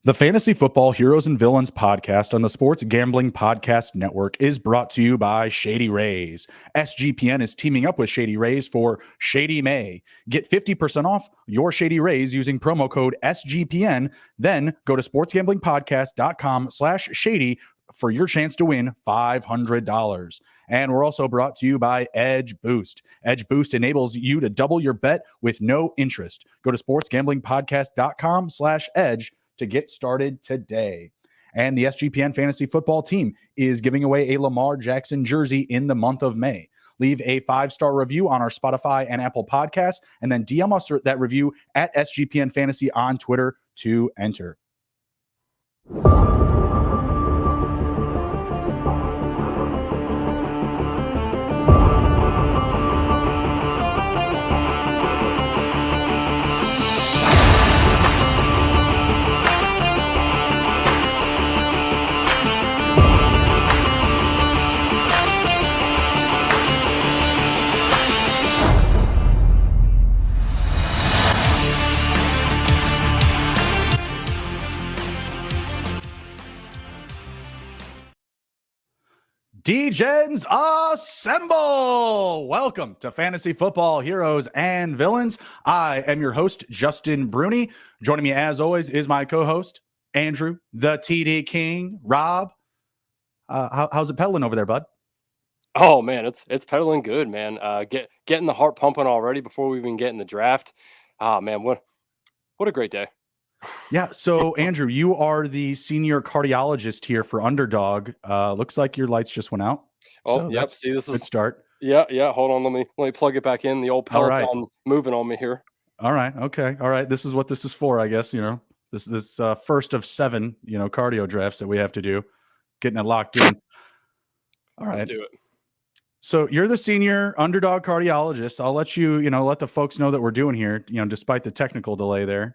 The Fantasy Football Heroes and Villains podcast on the Sports Gambling Podcast Network is brought to you by Shady Rays. SGPN is teaming up with Shady Rays for Shady May. Get 50% off your Shady Rays using promo code SGPN. Then go to sportsgamblingpodcast.com/shady for your chance to win $500. And we're also brought to you by Edge Boost. Edge Boost enables you to double your bet with no interest. Go to sportsgamblingpodcast.com/edge to get started today. And the SGPN fantasy football team is giving away a Lamar Jackson jersey in the month of May. Leave a 5-star review on our Spotify and Apple podcasts, and then DM us that review at SGPN Fantasy on Twitter to enter. D-Gens assemble! Welcome to Fantasy Football Heroes and Villains. I am your host, Justin Bruni. Joining me, as always, is my co-host, Andrew, the TD King, Rob. How's it pedaling over there, bud? Oh, man, it's pedaling good, man. Getting the heart pumping already before we even get in the draft. Ah, man, what a great day. Yeah, so Andrew, you are the senior cardiologist here for Underdog. Looks like your lights just went out. Oh, so yep. See, this is good start. Yeah. Hold on, let me plug it back in. The old Peloton moving on me here. All right, okay, all right. This is what this is for, I guess. You know, this first of 7, cardio drafts that we have to do, getting it locked in. All right, let's do it. So you're the senior Underdog cardiologist. I'll let you, let the folks know that we're doing here. Despite the technical delay there.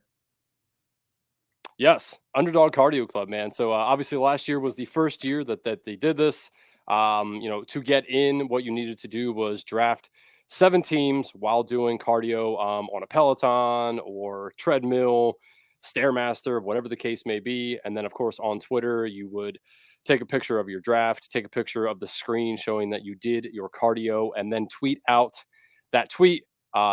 Yes, Underdog Cardio Club, man. So obviously last year was the first year that they did this. To get in, what you needed to do was draft 7 teams while doing cardio on a Peloton or treadmill, Stairmaster, whatever the case may be. And then, of course, on Twitter, you would take a picture of your draft, take a picture of the screen showing that you did your cardio, and then tweet out that tweet.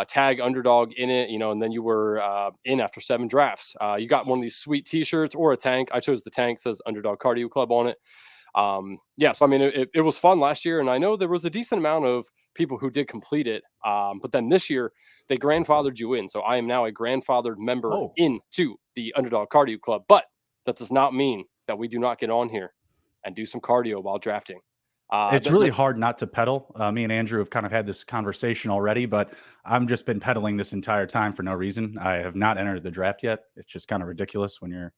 Tag Underdog in it, and then you were in after 7 drafts. You got one of these sweet T-shirts or a tank. I chose the tank, says Underdog Cardio Club on it. So I mean, it was fun last year, and I know there was a decent amount of people who did complete it. But then this year they grandfathered you in, so I am now a grandfathered member into the Underdog Cardio Club. But that does not mean that we do not get on here and do some cardio while drafting. It's really hard not to pedal. Me and Andrew have kind of had this conversation already, but I've just been pedaling this entire time for no reason. I have not entered the draft yet. It's just kind of ridiculous when you're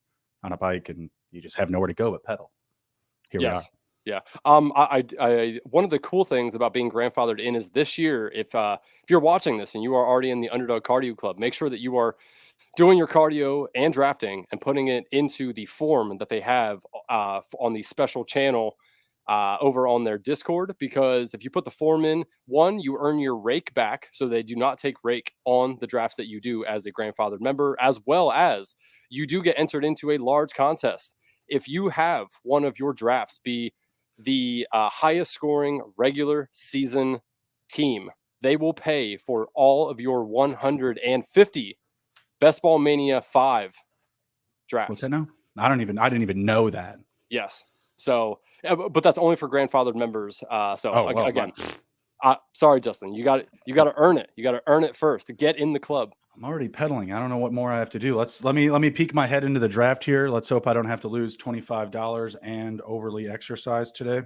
on a bike and you just have nowhere to go but pedal. Here we are. Yeah. I one of the cool things about being grandfathered in is this year, if you're watching this and you are already in the Underdog Cardio Club, make sure that you are doing your cardio and drafting and putting it into the form that they have on the special channel over on their Discord, because if you put the form in, one, you earn your rake back, so they do not take rake on the drafts that you do as a grandfathered member, as well as you do get entered into a large contest. If you have one of your drafts be the highest scoring regular season team, they will pay for all of your 150 Best Ball Mania 5 drafts. What's that now? I didn't even know that. Yes. So, but that's only for grandfathered members. Again, sorry, Justin, you got to earn it. You got to earn it first to get in the club. I'm already pedaling. I don't know what more I have to do. Let me peek my head into the draft here. Let's hope I don't have to lose $25 and overly exercise today.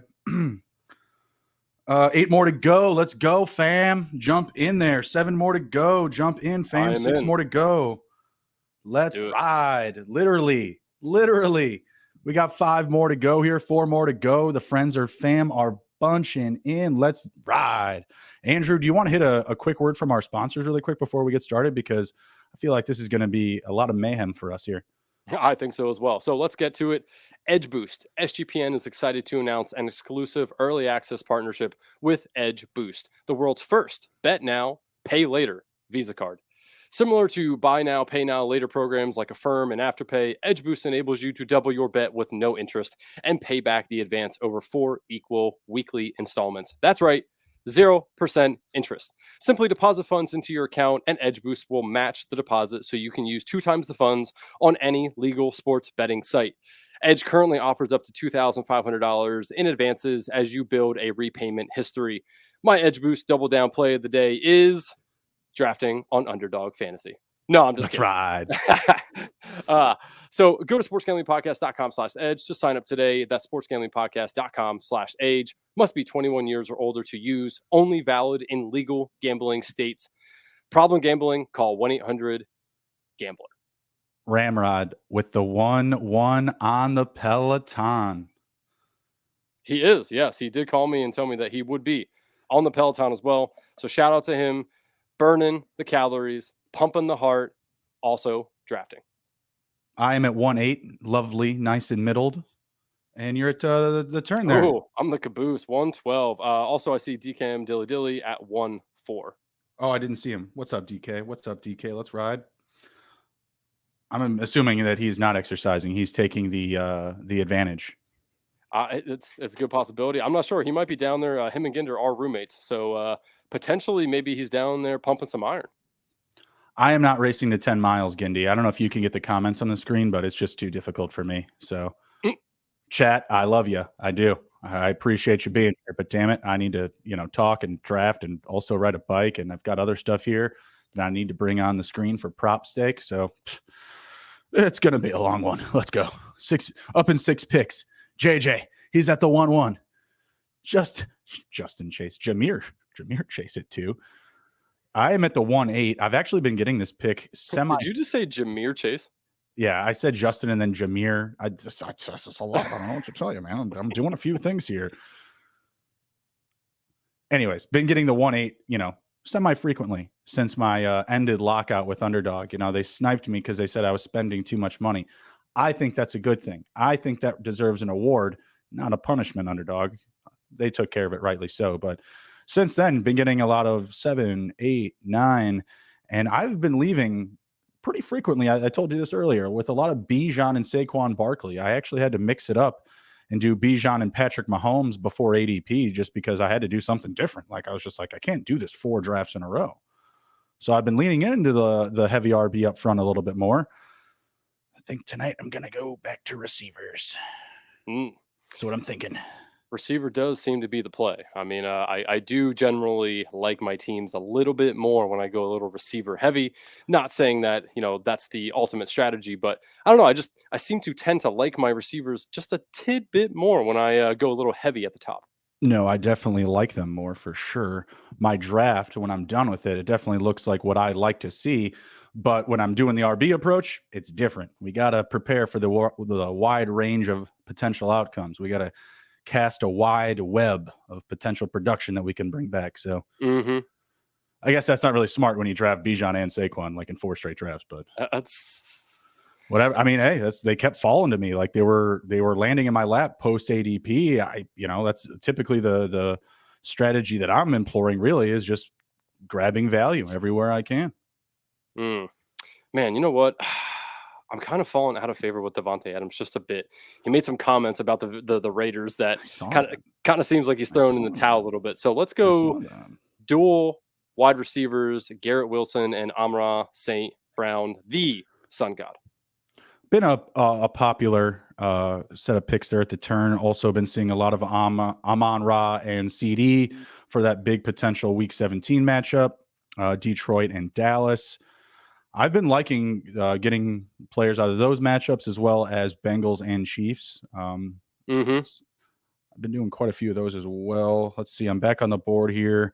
8 more to go. Let's go, fam. Jump in there. 7 more to go. Jump in, fam. 6 more to go. Let's ride. Literally. We got 5 more to go here. 4 more to go. The friends or fam are bunching in. Let's ride. Andrew, do you want to hit a quick word from our sponsors really quick before we get started? Because I feel like this is going to be a lot of mayhem for us here. I think so as well. So let's get to it. Edge Boost. SGPN is excited to announce an exclusive early access partnership with Edge Boost, the world's first bet now, pay later Visa card. Similar to buy now, pay now, later programs like Affirm and Afterpay, Edge Boost enables you to double your bet with no interest and pay back the advance over 4 equal weekly installments. That's right, 0% interest. Simply deposit funds into your account and Edge Boost will match the deposit so you can use 2 times the funds on any legal sports betting site. Edge currently offers up to $2,500 in advances as you build a repayment history. My Edge Boost double down play of the day is drafting on Underdog Fantasy. No, I'm just kidding. Right. So go to sportsgamblingpodcast.com/edge to sign up today. That's sportsgamblingpodcast.com/age. Must be 21 years or older to use. Only valid in legal gambling states. Problem gambling, call 1-800-GAMBLER. Ramrod with the 1-1 on the Peloton. He is, yes. He did call me and tell me that he would be on the Peloton as well. So shout out to him, burning the calories, pumping the heart, also drafting. I am at 1-8, lovely, nice and middled. And you're at the turn there. Oh, I'm the caboose, 112. Also, I see DKM Dilly Dilly at 1-4. Oh, I didn't see him. What's up, DK? What's up, DK? Let's ride. I'm assuming that he's not exercising. He's taking the advantage. It's a good possibility. I'm not sure. He might be down there. Him and Ginder are roommates. So potentially maybe he's down there pumping some iron. I am not racing the 10 miles, Gindy. I don't know if you can get the comments on the screen, but it's just too difficult for me. So chat, I love you. I do. I appreciate you being here, but damn it, I need to, talk and draft and also ride a bike. And I've got other stuff here that I need to bring on the screen for prop stake. So it's going to be a long one. Let's go. 6 picks. JJ, he's at the 1-1. Justin Chase. Jameer Chase at 2. I am at the 1-8. I've actually been getting this pick Did you just say Jameer Chase? Yeah, I said Justin and then Jameer. It's a lot. I don't know what to tell you, man. I'm doing a few things here. Anyways, been getting the 1-8, semi-frequently since my ended lockout with Underdog. They sniped me because they said I was spending too much money. I think that's a good thing. I think that deserves an award, not a punishment, Underdog. They took care of it, rightly so. But since then, been getting a lot of 7, 8, 9, and I've been leaving pretty frequently. I told you this earlier, with a lot of Bijan and Saquon Barkley. I actually had to mix it up and do Bijan and Patrick Mahomes before ADP just because I had to do something different. Like I was just like, I can't do this 4 drafts in a row. So I've been leaning into the heavy RB up front a little bit more. I think tonight I'm going to go back to receivers. That's what I'm thinking. Receiver does seem to be the play. I mean, I do generally like my teams a little bit more when I go a little receiver heavy. Not saying that, that's the ultimate strategy, but I don't know. I seem to tend to like my receivers just a tidbit more when I go a little heavy at the top. No, I definitely like them more for sure. My draft, when I'm done with it, it definitely looks like what I like to see. But when I'm doing the RB approach, it's different. We got to prepare for the wide range of potential outcomes. We got to cast a wide web of potential production that we can bring back. So I guess that's not really smart when you draft Bijan and Saquon like in 4 straight drafts, but whatever. I mean, hey, they kept falling to me. Like they were landing in my lap post ADP. That's typically the strategy that I'm employing really is just grabbing value everywhere I can. Man, you know what? I'm kind of falling out of favor with Davante Adams just a bit. He made some comments about the Raiders that kind of seems like he's thrown in the towel a little bit. So let's go dual wide receivers, Garrett Wilson and Amon-Ra St. Brown, the Sun God. Been a popular set of picks there at the turn. Also been seeing a lot of Amon-Ra and CD for that big potential Week 17 matchup, Detroit and Dallas. I've been liking getting players out of those matchups as well as Bengals and Chiefs. I've been doing quite a few of those as well. Let's see. I'm back on the board here.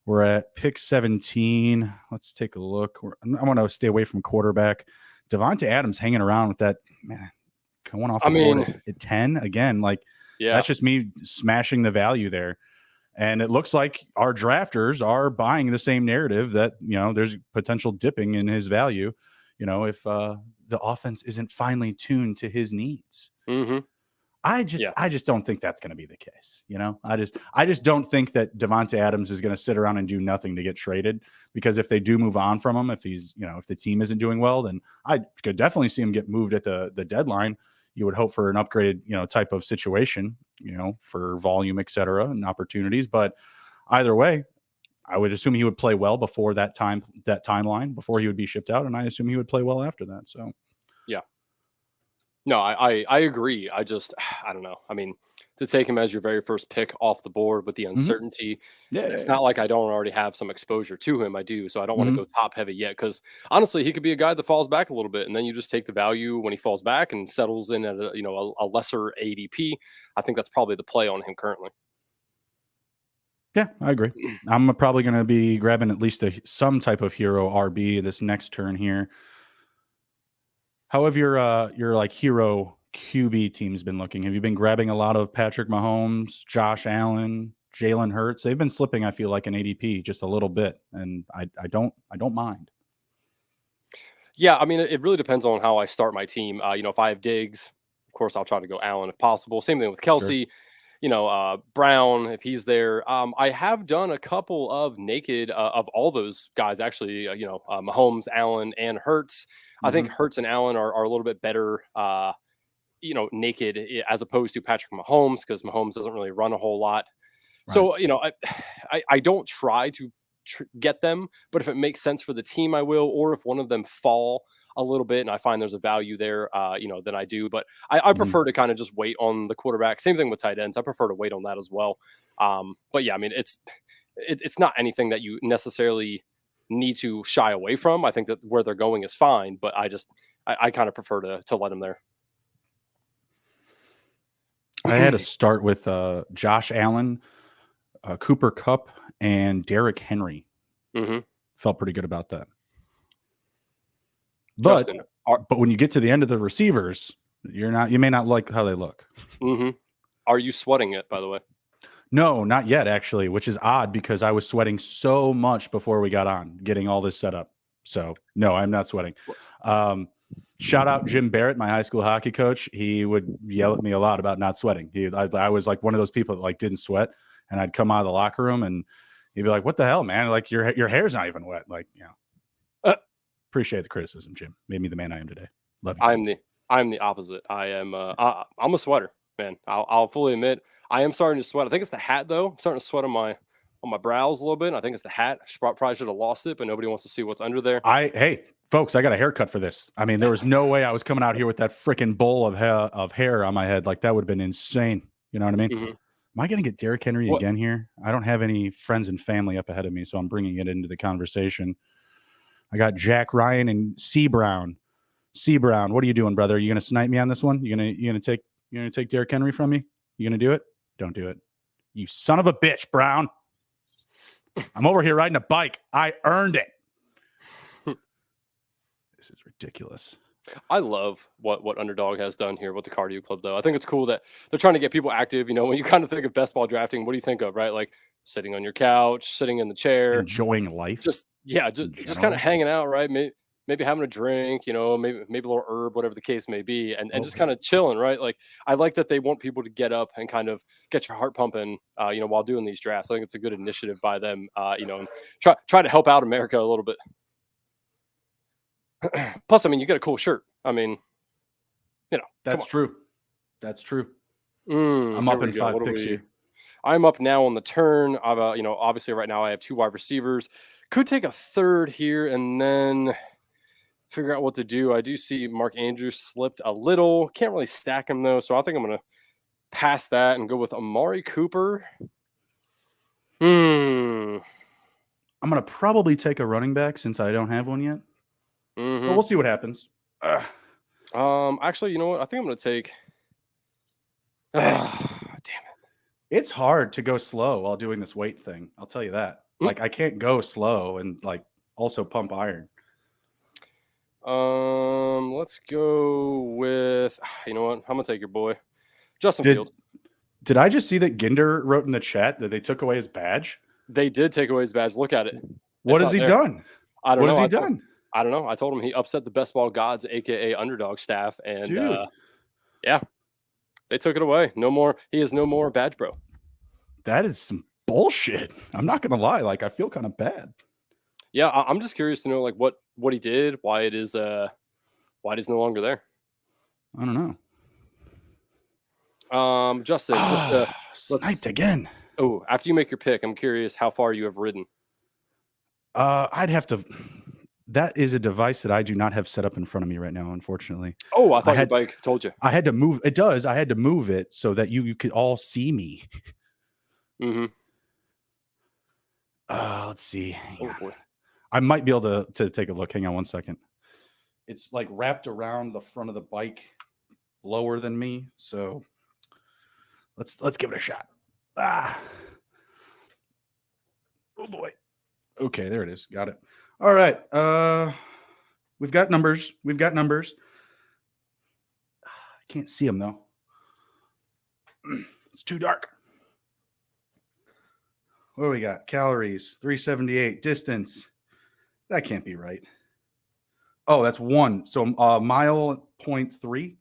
We're at pick 17. Let's take a look. I want to stay away from quarterback. Davante Adams hanging around with that, man, going off the board at 10 again. That's just me smashing the value there. And it looks like our drafters are buying the same narrative that, there's potential dipping in his value, if the offense isn't finely tuned to his needs. I just don't think that's going to be the case. I just don't think that Davante Adams is going to sit around and do nothing to get traded, because if they do move on from him, if if the team isn't doing well, then I could definitely see him get moved at the deadline. You would hope for an upgraded, type of situation, for volume, et cetera, and opportunities. But either way, I would assume he would play well before that timeline, before he would be shipped out. And I assume he would play well after that. So, yeah. No, I agree. I don't know. I mean, to take him as your very first pick off the board with the uncertainty, it's not like I don't already have some exposure to him. I do. So I don't want to go top heavy yet, because honestly, he could be a guy that falls back a little bit, and then you just take the value when he falls back and settles in at a lesser ADP. I think that's probably the play on him currently. Yeah, I agree. I'm probably going to be grabbing at least some type of hero RB this next turn here. How have your like hero QB teams been looking? Have you been grabbing a lot of Patrick Mahomes, Josh Allen, Jalen Hurts? They've been slipping, I feel like, an ADP just a little bit, and I don't mind. Yeah, I mean, it really depends on how I start my team. If I have Diggs, of course, I'll try to go Allen if possible. Same thing with Kelsey. Sure. Brown, if he's there. I have done a couple of naked of all those guys, actually, Mahomes, Allen, and Hurts. I think Hurts and Allen are a little bit better, naked as opposed to Patrick Mahomes, because Mahomes doesn't really run a whole lot. Right. So, I don't try to get them, but if it makes sense for the team, I will. Or if one of them fall a little bit and I find there's a value there, then I do. But I prefer to kind of just wait on the quarterback. Same thing with tight ends. I prefer to wait on that as well. But yeah, I mean, it's not anything that you necessarily need to shy away from. I think that where they're going is fine, but I kind of prefer to let them there. I had to start with Josh Allen, Cooper Kupp, and Derrick Henry. Felt pretty good about that. But when you get to the end of the receivers, you may not like how they look. Are you sweating it, by the way? No, not yet, actually, which is odd because I was sweating so much before we got on, getting all this set up. So no, I'm not sweating. Shout out Jim Barrett, my high school hockey coach. He would yell at me a lot about not sweating. I was like one of those people that like didn't sweat, and I'd come out of the locker room and he'd be like, "What the hell, man? Like your hair's not even wet." Like, appreciate the criticism, Jim. Made me the man I am today. Love you. I'm the opposite. I am I'm a sweater, man. I'll fully admit I am starting to sweat. I think it's the hat though. I'm starting to sweat on my brows a little bit. I think it's the hat. Probably should have lost it, but nobody wants to see what's under there. Hey, folks, I got a haircut for this. I mean, there was no way I was coming out here with that freaking bowl of hair on my head. Like, that would have been insane. You know what I mean? Am I going to get Derrick Henry again here? I don't have any friends and family up ahead of me, so I'm bringing it into the conversation. I got Jack Ryan and C Brown. C Brown, what are you doing, brother? Are you going to snipe me on this one? You going to take Derrick Henry from me? You going to do it? Don't do it. You son of a bitch, Brown. I'm over here riding a bike. I earned it. This is ridiculous. I love what Underdog has done here with the cardio club, though. I think it's cool that they're trying to get people active. When you kind of think of best ball drafting, what do you think of, right? Like sitting on your couch, sitting in the chair, enjoying life. Just kind of hanging out, right? Maybe having a drink, maybe a little herb, whatever the case may be, and just kind of chilling, right? Like, I like that they want people to get up and kind of get your heart pumping, while doing these drafts. I think it's a good initiative by them, and try to help out America a little bit. Plus, I mean, you get a cool shirt. I mean, that's true. That's true. I'm up in 5 picks here. I'm up now on the turn. Obviously right now I have 2 wide receivers. Could take a third here and then figure out what to do. I do see Mark Andrews slipped a little. Can't really stack him though, so I think I'm going to pass that and go with Amari Cooper. I'm going to probably take a running back since I don't have one yet. So we'll see what happens. Actually, you know what? I think I'm going to take. Damn it! It's hard to go slow while doing this weight thing. I'll tell you that. Like, I can't go slow and like also pump iron. Let's go with. You know what? I'm gonna take your boy, Justin Fields. Did I just see that Ginder wrote in the chat that they took away his badge? They did take away his badge. Look at it. What has he done? I don't know. What has he done? I don't know. I told him he upset the best ball gods, aka Underdog staff, and yeah. They took it away. No more. He is no more badge bro. That is some bullshit. I'm not gonna lie. Like, I feel kind of bad. Yeah, I'm just curious to know like what he did, why it is no longer there. I don't know. Justin, sniped again. Oh, after you make your pick, I'm curious how far you have ridden. I'd have to. That is a device that I do not have set up in front of me right now, unfortunately. Oh, I thought your bike told you. I had to move. It does. I had to move it so that you could all see me. Mm-hmm. Let's see. Oh boy. I might be able to take a look. Hang on one second. It's like wrapped around the front of the bike, lower than me. So let's give it a shot. Oh boy. Okay, there it is. Got it. All right. We've got numbers. I can't see them though. It's too dark. What do we got? Calories, 378. Distance. That can't be right. Oh, that's 1. So mile 0.3.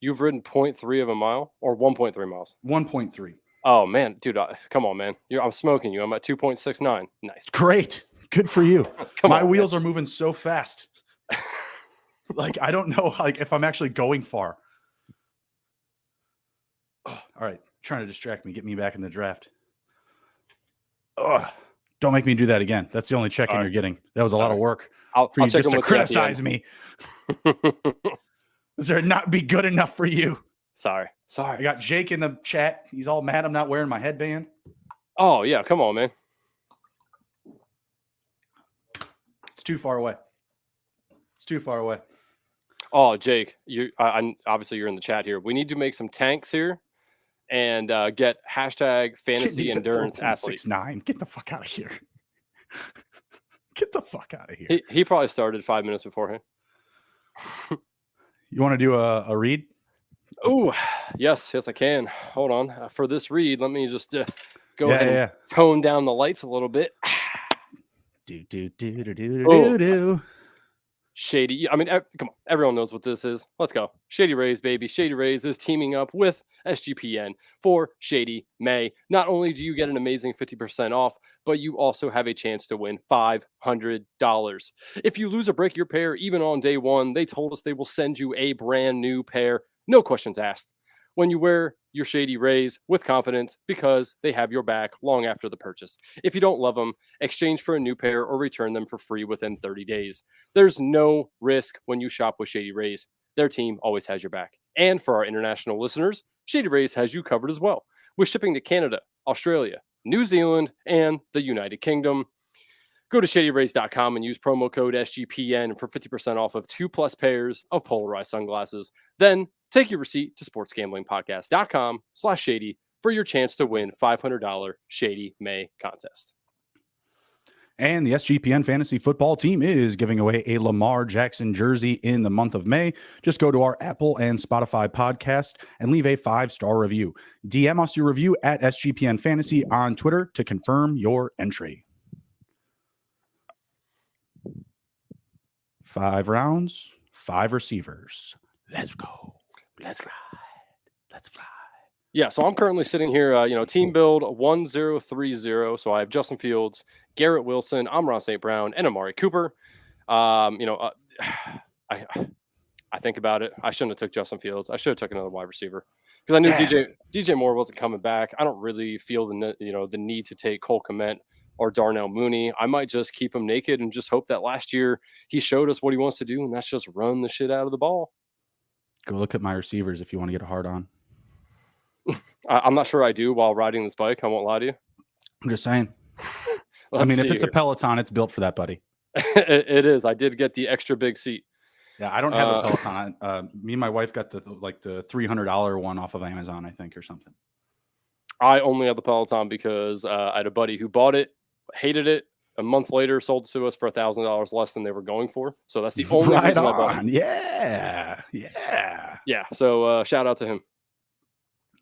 You've ridden 0.3 of a mile or 1.3 miles? 1.3. Oh man, dude, come on, man. I'm smoking you. I'm at 2.69. Nice. Great. Good for you. My wheels are moving so fast. Like, I don't know like if I'm actually going far. Oh, all right. Trying to distract me, get me back in the draft. Don't make me do that again. That's the only check-in you're getting. That was a lot of work for you just to criticize me. Does there not be good enough for you? Sorry. I got Jake in the chat. He's all mad I'm not wearing my headband. Oh, yeah. Come on, man. It's too far away. Oh, Jake, obviously you're in the chat here. We need to make some tanks here and get hashtag fantasy endurance athlete. 4.69. Get the fuck out of here. Get the fuck out of here. He probably started 5 minutes beforehand. You want to do a read? Oh, yes, I can. Hold on. For this read, let me just go ahead and tone down the lights a little bit. Do. Shady. I mean, come on. Everyone knows what this is. Let's go. Shady Rays, baby. Shady Rays is teaming up with SGPN for Shady May. Not only do you get an amazing 50% off, but you also have a chance to win $500. If you lose or break your pair, even on day one, they told us they will send you a brand new pair. No questions asked. When you wear your Shady Rays with confidence because they have your back long after the purchase. If you don't love them, exchange for a new pair or return them for free within 30 days. There's no risk when you shop with Shady Rays. Their team always has your back. And for our international listeners, Shady Rays has you covered as well, with shipping to Canada, Australia, New Zealand, and the United Kingdom. Go to shadyrays.com and use promo code SGPN for 50% off of 2+ pairs of polarized sunglasses. Then take your receipt to sportsgamblingpodcast.com/shady for your chance to win $500 Shady May contest. And the SGPN fantasy football team is giving away a Lamar Jackson jersey in the month of May. Just go to our Apple and Spotify podcast and leave a 5-star review. DM us your review at SGPN Fantasy on Twitter to confirm your entry. 5 rounds, 5 receivers. Let's go. Let's fly. Yeah, so I'm currently sitting here, team build 1030. So I have Justin Fields, Garrett Wilson, Amon St. Brown, and Amari Cooper. I think about it. I shouldn't have took Justin Fields. I should have took another wide receiver because I knew DJ Moore wasn't coming back. I don't really feel the need to take Cole Kmet or Darnell Mooney. I might just keep him naked and just hope that last year he showed us what he wants to do, and that's just run the shit out of the ball. Go look at my receivers if you want to get a hard on. I'm not sure I do while riding this bike. I won't lie to you. I'm just saying. I mean, if it's a Peloton, it's built for that, buddy. It is. I did get the extra big seat. Yeah, I don't have a Peloton. Me and my wife got the $300 one off of Amazon, I think, or something. I only have the Peloton because I had a buddy who bought it, hated it. A month later, sold it to us for $1,000 less than they were going for. So that's the only reason I bought it. Yeah. So shout out to him.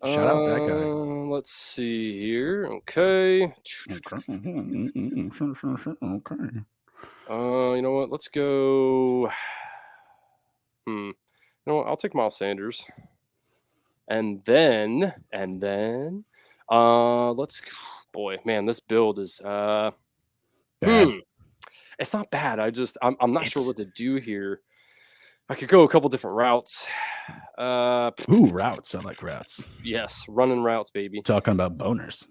Shout out that guy. Let's see here. Okay. Okay. You know what? Let's go. You know what? I'll take Miles Sanders. And then, let's, boy, man, this build is, it's not bad. I'm not sure what to do here. I could go a couple different routes. Routes. I like routes. Yes, running routes, baby. Talking about boners.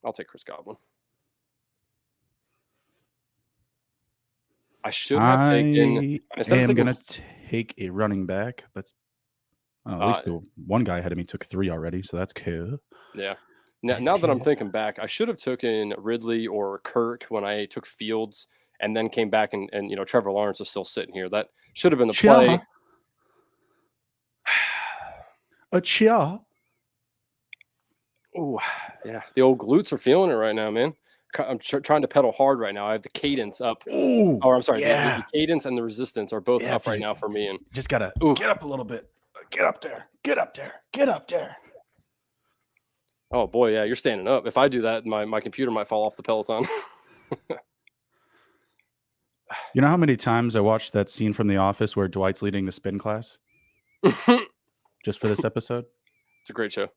I'll take Chris Godwin. I should have taken. I'm gonna take a running back, but at least the one guy ahead of me took 3 already, so that's cool. Yeah. Now that I'm thinking back, I should have taken Ridley or Kirk when I took Fields, and then came back and Trevor Lawrence is still sitting here. That should have been the play. A chia. Oh, yeah. The old glutes are feeling it right now, man. I'm trying to pedal hard right now. I have the cadence up. I'm sorry. Yeah. The cadence and the resistance are both up right now for me. And just gotta get up a little bit. Get up there. Get up there. Get up there. Oh boy, yeah, you're standing up. If I do that, my computer might fall off the Peloton. You know how many times I watched that scene from The Office where Dwight's leading the spin class? Just for this episode? It's a great show.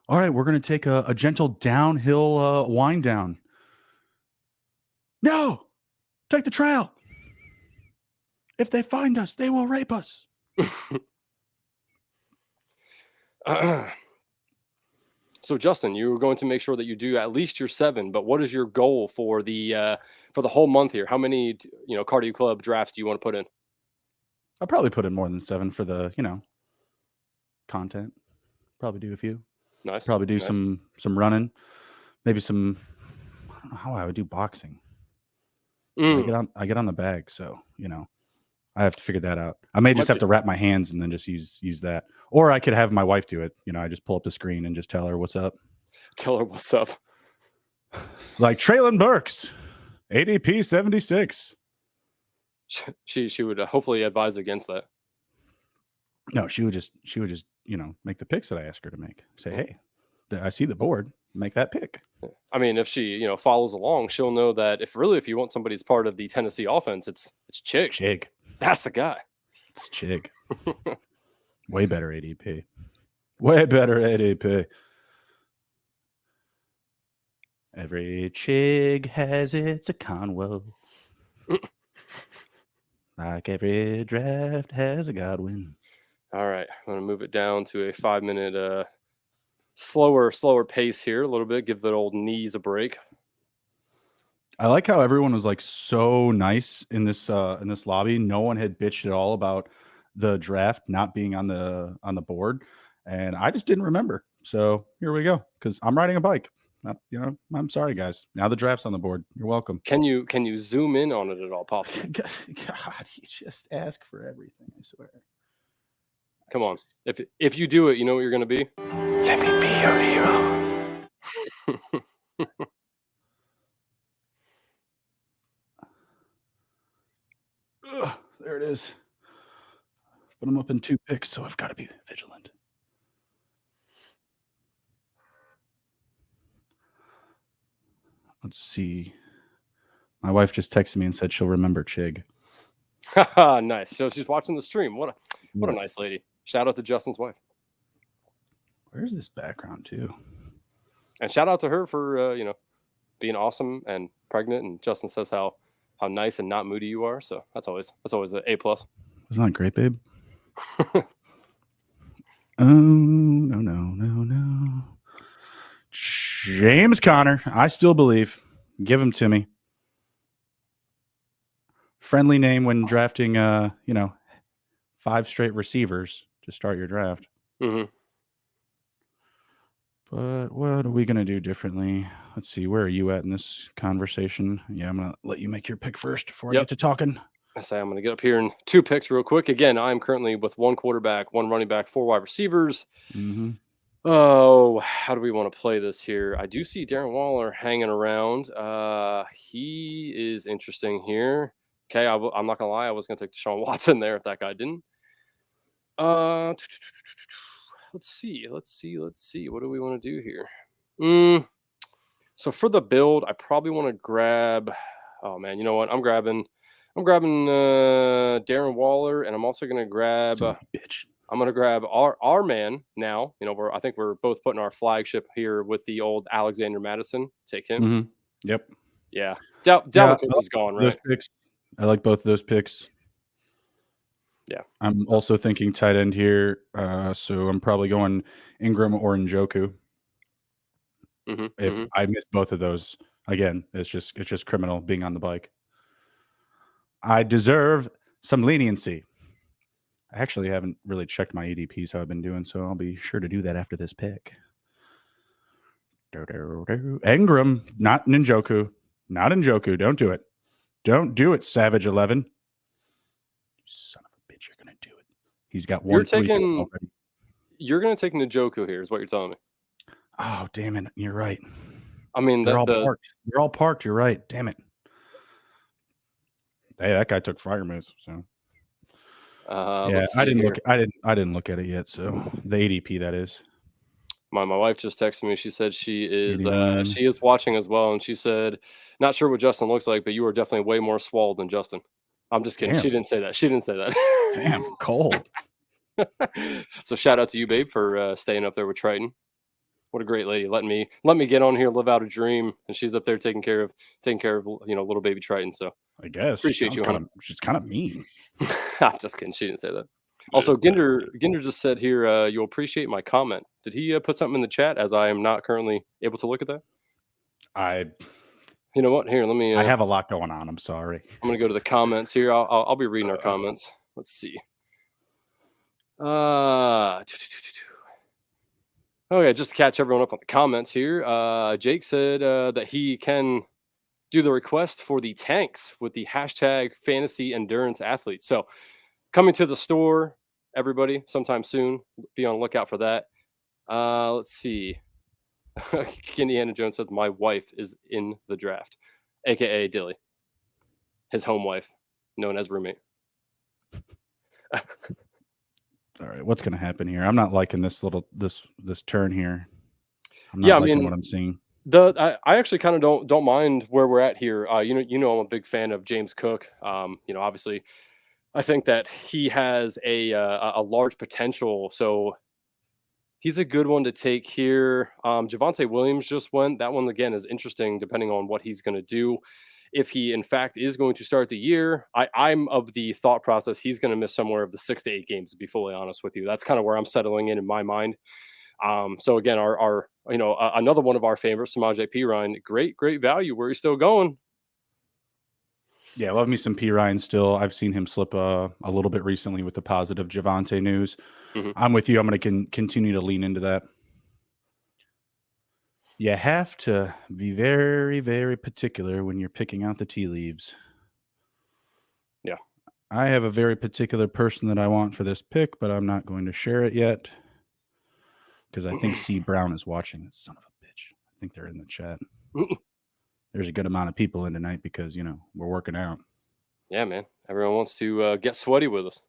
All right, we're going to take a gentle downhill wind down. No! Take the trail. If they find us, they will rape us. So Justin, you were going to make sure that you do at least your 7, but what is your goal for the whole month here? How many cardio club drafts do you want to put in? I'll probably put in more than 7 for the content. Probably do a few. Nice. Probably do some running, maybe some. I don't know how I would do boxing. I get on the bag, so I have to figure that out. I may just have to wrap my hands and then just use that. Or I could have my wife do it. I just pull up the screen and just tell her what's up. Tell her what's up. Like Traylon Burks, ADP 76. She would hopefully advise against that. No, she would just make the picks that I ask her to make. Say, hey, I see the board. Make that pick. I mean, if she follows along, she'll know that if you want somebody as part of the Tennessee offense, it's Chig. Chig. That's the guy. It's Chig. Way better ADP. Way better ADP. Every Chig has its a Conwell. Like every draft has a Godwin. All right. I'm going to move it down to a 5-minute slower pace here a little bit. Give the old knees a break. I like how everyone was like so nice in this lobby. No one had bitched at all about the draft not being on the board, and I just didn't remember. So here we go, because I'm riding a bike. I'm sorry, guys. Now the draft's on the board. You're welcome. Can you zoom in on it at all possible? God, you just ask for everything, I swear. Come on. If you do it, you know what you're going to be? Let me be your hero. There it is. But I'm up in 2 picks, so I've got to be vigilant. Let's see. My wife just texted me and said she'll remember Chig. Nice. So she's watching the stream. What a nice lady. Shout out to Justin's wife. Where's this background too? And shout out to her for being awesome and pregnant. And Justin says how nice and not moody you are. So that's always an A+. Wasn't that great, babe? Oh no. James Conner. I still believe. Give him to me. Friendly name when drafting 5 straight receivers to start your draft. Mm-hmm. But what are we going to do differently? Let's see. Where are you at in this conversation? Yeah, I'm going to let you make your pick first before I get to talking. I'm going to get up here in 2 picks real quick. Again, I'm currently with 1 quarterback, 1 running back, 4 wide receivers. Mm-hmm. Oh, how do we want to play this here? I do see Darren Waller hanging around. He is interesting here. Okay, I'm not going to lie. I was going to take Deshaun Watson there if that guy didn't. Let's see. What do we want to do here? So for the build, I probably want to grab. Oh man, you know what? I'm grabbing Darren Waller, and I'm also gonna grab. Bitch. I'm gonna grab our man now. I think we're both putting our flagship here with the old Alexander Madison. Take him. Mm-hmm. Yep. Yeah. Dalvin Cook is gone, right? I like both of those picks. Yeah. I'm also thinking tight end here. So I'm probably going Ingram or Njoku. If I miss both of those, again, it's just criminal being on the bike. I deserve some leniency. I actually haven't really checked my ADPs how I've been doing, so I'll be sure to do that after this pick. Ingram, not Njoku. Not Njoku. Don't do it. Don't do it, Savage 11. You son of a bitch, you're going to do it. He's got one. You're going to take Njoku here is what you're telling me. Oh, damn it. You're right. I mean, they're all parked. They're all parked. You're right. Damn it. Hey, that guy took fire moves. So, yeah, I didn't look at it yet. So the ADP, that is. My wife just texted me. She said she is watching as well, and she said, "Not sure what Justin looks like, but you are definitely way more swole than Justin." I'm just kidding. Damn. She didn't say that. Damn, cold. So shout out to you, babe, for staying up there with Triton. What a great lady. Let me get on here, live out a dream, and she's up there taking care of little baby Triton. So I guess appreciate you. She's kind of mean. I'm just kidding. She didn't say that. Also, Ginder just said here, you'll appreciate my comment. Did he put something in the chat as I am not currently able to look at that? You know what? Here, let me. I have a lot going on. I'm sorry. I'm going to go to the comments here. I'll be reading our comments. Let's see. Okay, just to catch everyone up on the comments here. Jake said that he can do the request for the tanks with the hashtag fantasy endurance athlete. So coming to the store, everybody, sometime soon. Be on the lookout for that. Let's see. Indiana Jones says, my wife is in the draft, a.k.a. Dilly. His home wife, known as roommate. All right, what's going to happen here? I'm not liking this turn here. I'm not liking what I'm seeing. I actually kind of don't mind where we're at here. I'm a big fan of James Cook. Obviously, I think that he has a large potential. So he's a good one to take here. Javonte Williams just went. That one, again, is interesting depending on what he's going to do. If he, in fact, is going to start the year, I'm of the thought process he's going to miss somewhere of the 6 to 8 games, to be fully honest with you. That's kind of where I'm settling in my mind. So, again, our another one of our favorites, Samaje Perine, great value. Where he's still going. Yeah, love me some Perine still. I've seen him slip a little bit recently with the positive Javonte news. Mm-hmm. I'm with you. I'm going to continue to lean into that. You have to be very, very particular when you're picking out the tea leaves. Yeah. I have a very particular person that I want for this pick, but I'm not going to share it yet because I think C. Brown is watching. This son of a bitch. I think they're in the chat. There's a good amount of people in tonight because, we're working out. Yeah, man. Everyone wants to get sweaty with us.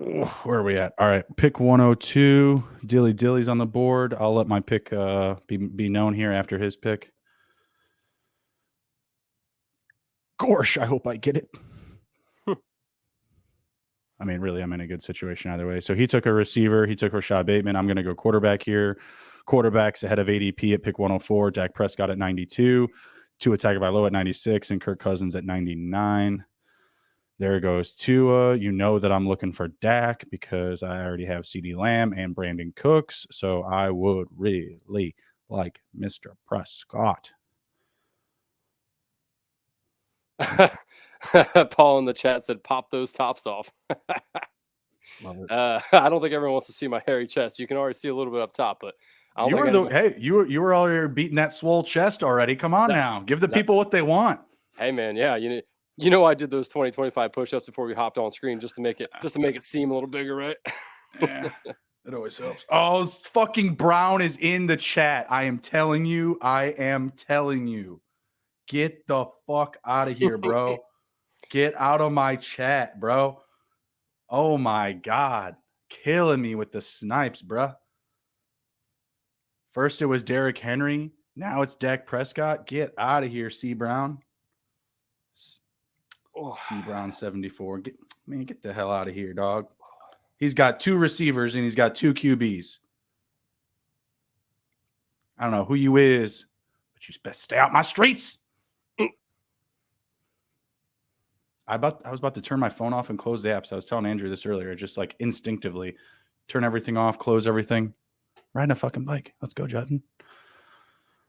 Where are we at? All right, pick 102. Dilly's on the board. I'll let my pick be known here after his pick. Gosh, I hope I get it. I mean, really, I'm in a good situation either way. So he took a receiver. He took Rashad Bateman. I'm going to go quarterback here. Quarterbacks ahead of ADP at pick 104. Dak Prescott at 92. Tua Tagovailoa at 96. And Kirk Cousins at 99. There goes Tua. You know that I'm looking for Dak because I already have CeeDee Lamb and Brandon Cooks. So I would really like Mr. Prescott. Paul in the chat said, pop those tops off. I don't think everyone wants to see my hairy chest. You can already see a little bit up top, but you were already beating that swole chest already. Come on now. Give the people what they want. Hey, man. Yeah. I did those 20-25 push-ups before we hopped on screen just to make it seem a little bigger, right? Yeah, it always helps. Oh, fucking Brown is in the chat. I am telling you. Get the fuck out of here, bro. Get out of my chat, bro. Oh my God. Killing me with the snipes, bro. First it was Derrick Henry. Now it's Dak Prescott. Get out of here, C. Brown. C. Brown 74. Get the hell out of here, dog. He's got 2 receivers and he's got 2 QBs. I don't know who you is, but you best stay out my streets. I was about to turn my phone off and close the apps. I was telling Andrew this earlier, just like instinctively turn everything off, close everything. Riding a fucking bike. Let's go, Judden.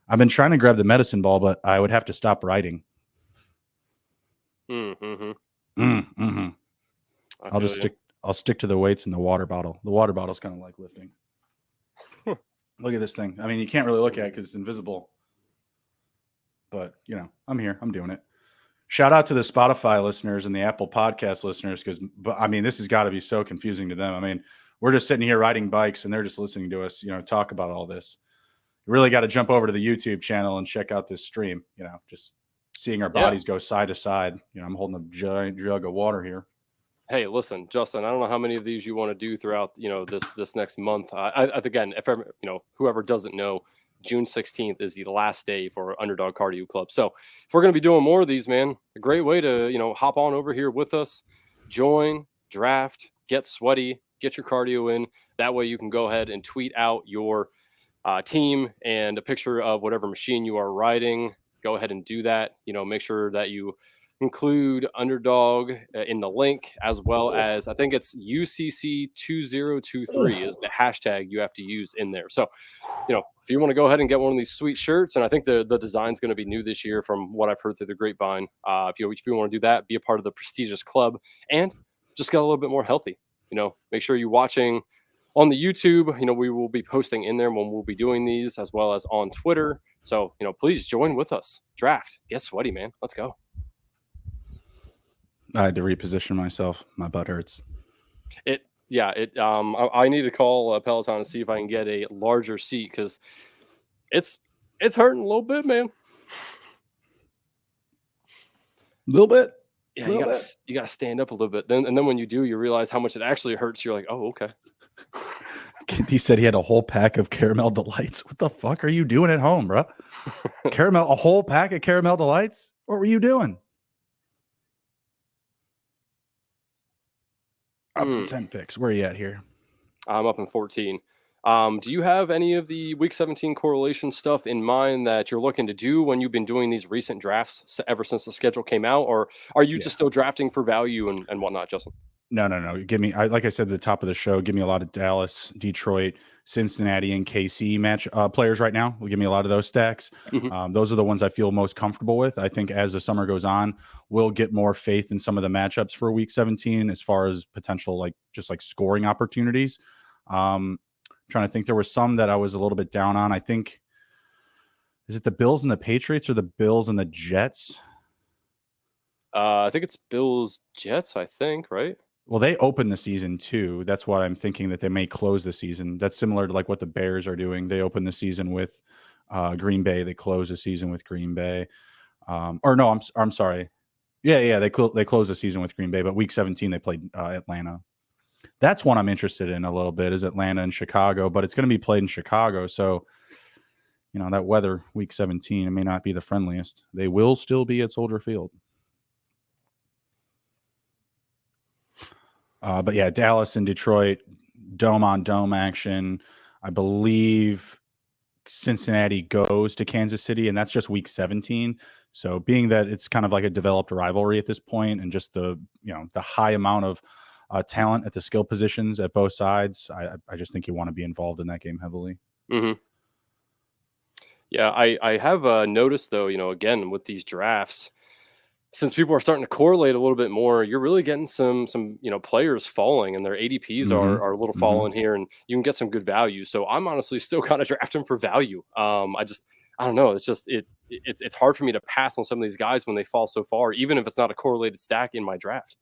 I've been trying to grab the medicine ball, but I would have to stop riding. I'll stick to the weights and the water bottle. The water bottle's kind of like lifting. Look at this thing. I mean, you can't really look at it because it's invisible. But, you know, I'm here. I'm doing it. Shout out to the Spotify listeners and the Apple Podcast listeners because, I mean, this has got to be so confusing to them. I mean, we're just sitting here riding bikes and they're just listening to us, you know, talk about all this. You really got to jump over to the YouTube channel and check out this stream, you know, just seeing our bodies go side to side. You know, I'm holding a giant jug of water here. Hey, listen, Justin, I don't know how many of these you want to do throughout, you know, this next month. Again, if ever, you know, whoever doesn't know, June 16th is the last day for Underdog Cardio Club. So if we're going to be doing more of these, man, a great way to, you know, hop on over here with us, join, draft, get sweaty, get your cardio in. That way you can go ahead and tweet out your team and a picture of whatever machine you are riding. Go ahead and do that. You know, make sure that you include Underdog in the link, as well as I think it's UCC2023 is the hashtag you have to use in there. So, you know, if you want to go ahead and get one of these sweet shirts, and I think the design's going to be new this year from what I've heard through the grapevine. If you want to do that, be a part of the prestigious club and just get a little bit more healthy. You know, make sure you're watching on the YouTube. You know, we will be posting in there when we'll be doing these, as well as on Twitter. So, you know, please join with us. Draft, get sweaty, man. Let's go. I had to reposition myself. My butt hurts. I need to call Peloton and see if I can get a larger seat because it's hurting a little bit, man. A little bit. Yeah, you gotta stand up a little bit. Then when you do, you realize how much it actually hurts. You're like, oh, okay. He said he had a whole pack of caramel delights. What the fuck are you doing at home, bro? A whole pack of caramel delights? What were you doing? Up in 10 picks. Where are you at here? I'm up in 14. Do you have any of the week 17 correlation stuff in mind that you're looking to do when you've been doing these recent drafts ever since the schedule came out? Or are you just still drafting for value and whatnot, Justin? No. Give me, like I said at the top of the show, give me a lot of Dallas, Detroit, Cincinnati, and KC match players right now. Will give me a lot of those stacks. Mm-hmm. Those are the ones I feel most comfortable with. I think as the summer goes on, we'll get more faith in some of the matchups for week 17 as far as potential, just scoring opportunities. Trying to think, there were some that I was a little bit down on. I think, is it the Bills and the Patriots or the Bills and the Jets? I think it's Bills Jets, I think, right? Well, they open the season too. That's why I'm thinking that they may close the season. That's similar to what the Bears are doing. They open the season with Green Bay. They close the season with Green Bay. Or no, I'm sorry. Yeah. They close the season with Green Bay, but week 17 they played Atlanta. That's one I'm interested in a little bit, is Atlanta and Chicago, but it's going to be played in Chicago. So, you know, that weather week 17, it may not be the friendliest. They will still be at Soldier Field. But yeah, Dallas and Detroit, dome on dome action. I believe Cincinnati goes to Kansas City, and that's just week 17. So being that it's kind of like a developed rivalry at this point, and just the high amount of talent at the skill positions at both sides, I just think you want to be involved in that game heavily. Mm-hmm. Yeah, I have noticed though, again with these drafts, since people are starting to correlate a little bit more, you're really getting some players falling, and their ADPs are a little falling here, and you can get some good value. So I'm honestly still kind of drafting for value. I don't know. It's just it's hard for me to pass on some of these guys when they fall so far, even if it's not a correlated stack in my draft.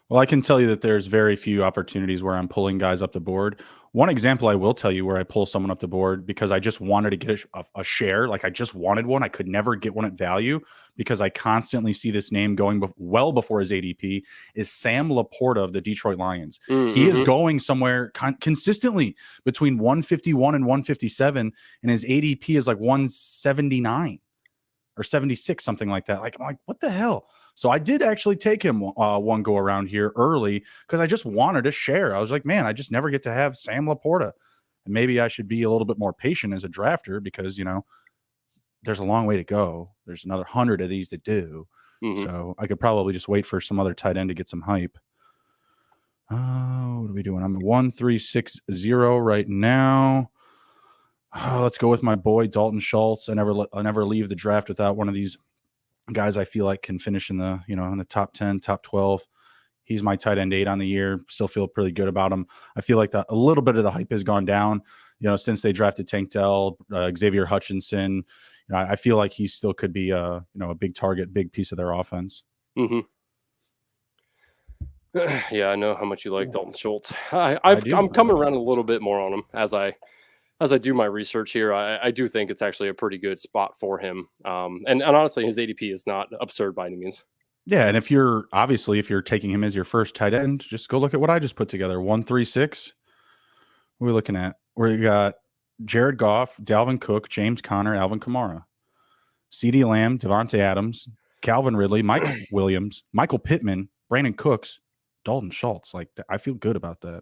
Well, I can tell you that there's very few opportunities where I'm pulling guys up the board. One example I will tell you where I pull someone up the board because I just wanted to get a share. Like I just wanted one. I could never get one at value because I constantly see this name going well before his ADP is Sam Laporta of the Detroit Lions. Mm-hmm. He is going somewhere consistently between 151 and 157, and his ADP is like 179 or 76, something like that. Like, I'm like, what the hell? So I did actually take him one go around here early because I just wanted to share. I was like, man, I just never get to have Sam Laporta. And maybe I should be a little bit more patient as a drafter because, you know, there's a long way to go. There's another 100 of these to do. Mm-hmm. So I could probably just wait for some other tight end to get some hype. What are we doing? I'm 1-3-6-0 right now. Let's go with my boy Dalton Schultz. I never leave the draft without one of these guys I feel like can finish in the, you know, in the top 10, top 12. He's my tight end 8 on the year. Still feel pretty good about him. I feel like a little bit of the hype has gone down, you know, since they drafted Tank Dell, Xavier Hutchinson. You know, I feel like he still could be you know, a big target, big piece of their offense. Mm-hmm. Yeah, I know how much you like Dalton Schultz. I'm coming around a little bit more on him as I do my research here. I do think it's actually a pretty good spot for him. And honestly, his ADP is not absurd by any means. Yeah, and if you're taking him as your first tight end, just go look at what I just put together. 1-3-6. What are we looking at? We got Jared Goff, Dalvin Cook, James Conner, Alvin Kamara, CeeDee Lamb, Devontae Adams, Calvin Ridley, Mike Williams, Michael Pittman, Brandon Cooks, Dalton Schultz. Like, I feel good about that.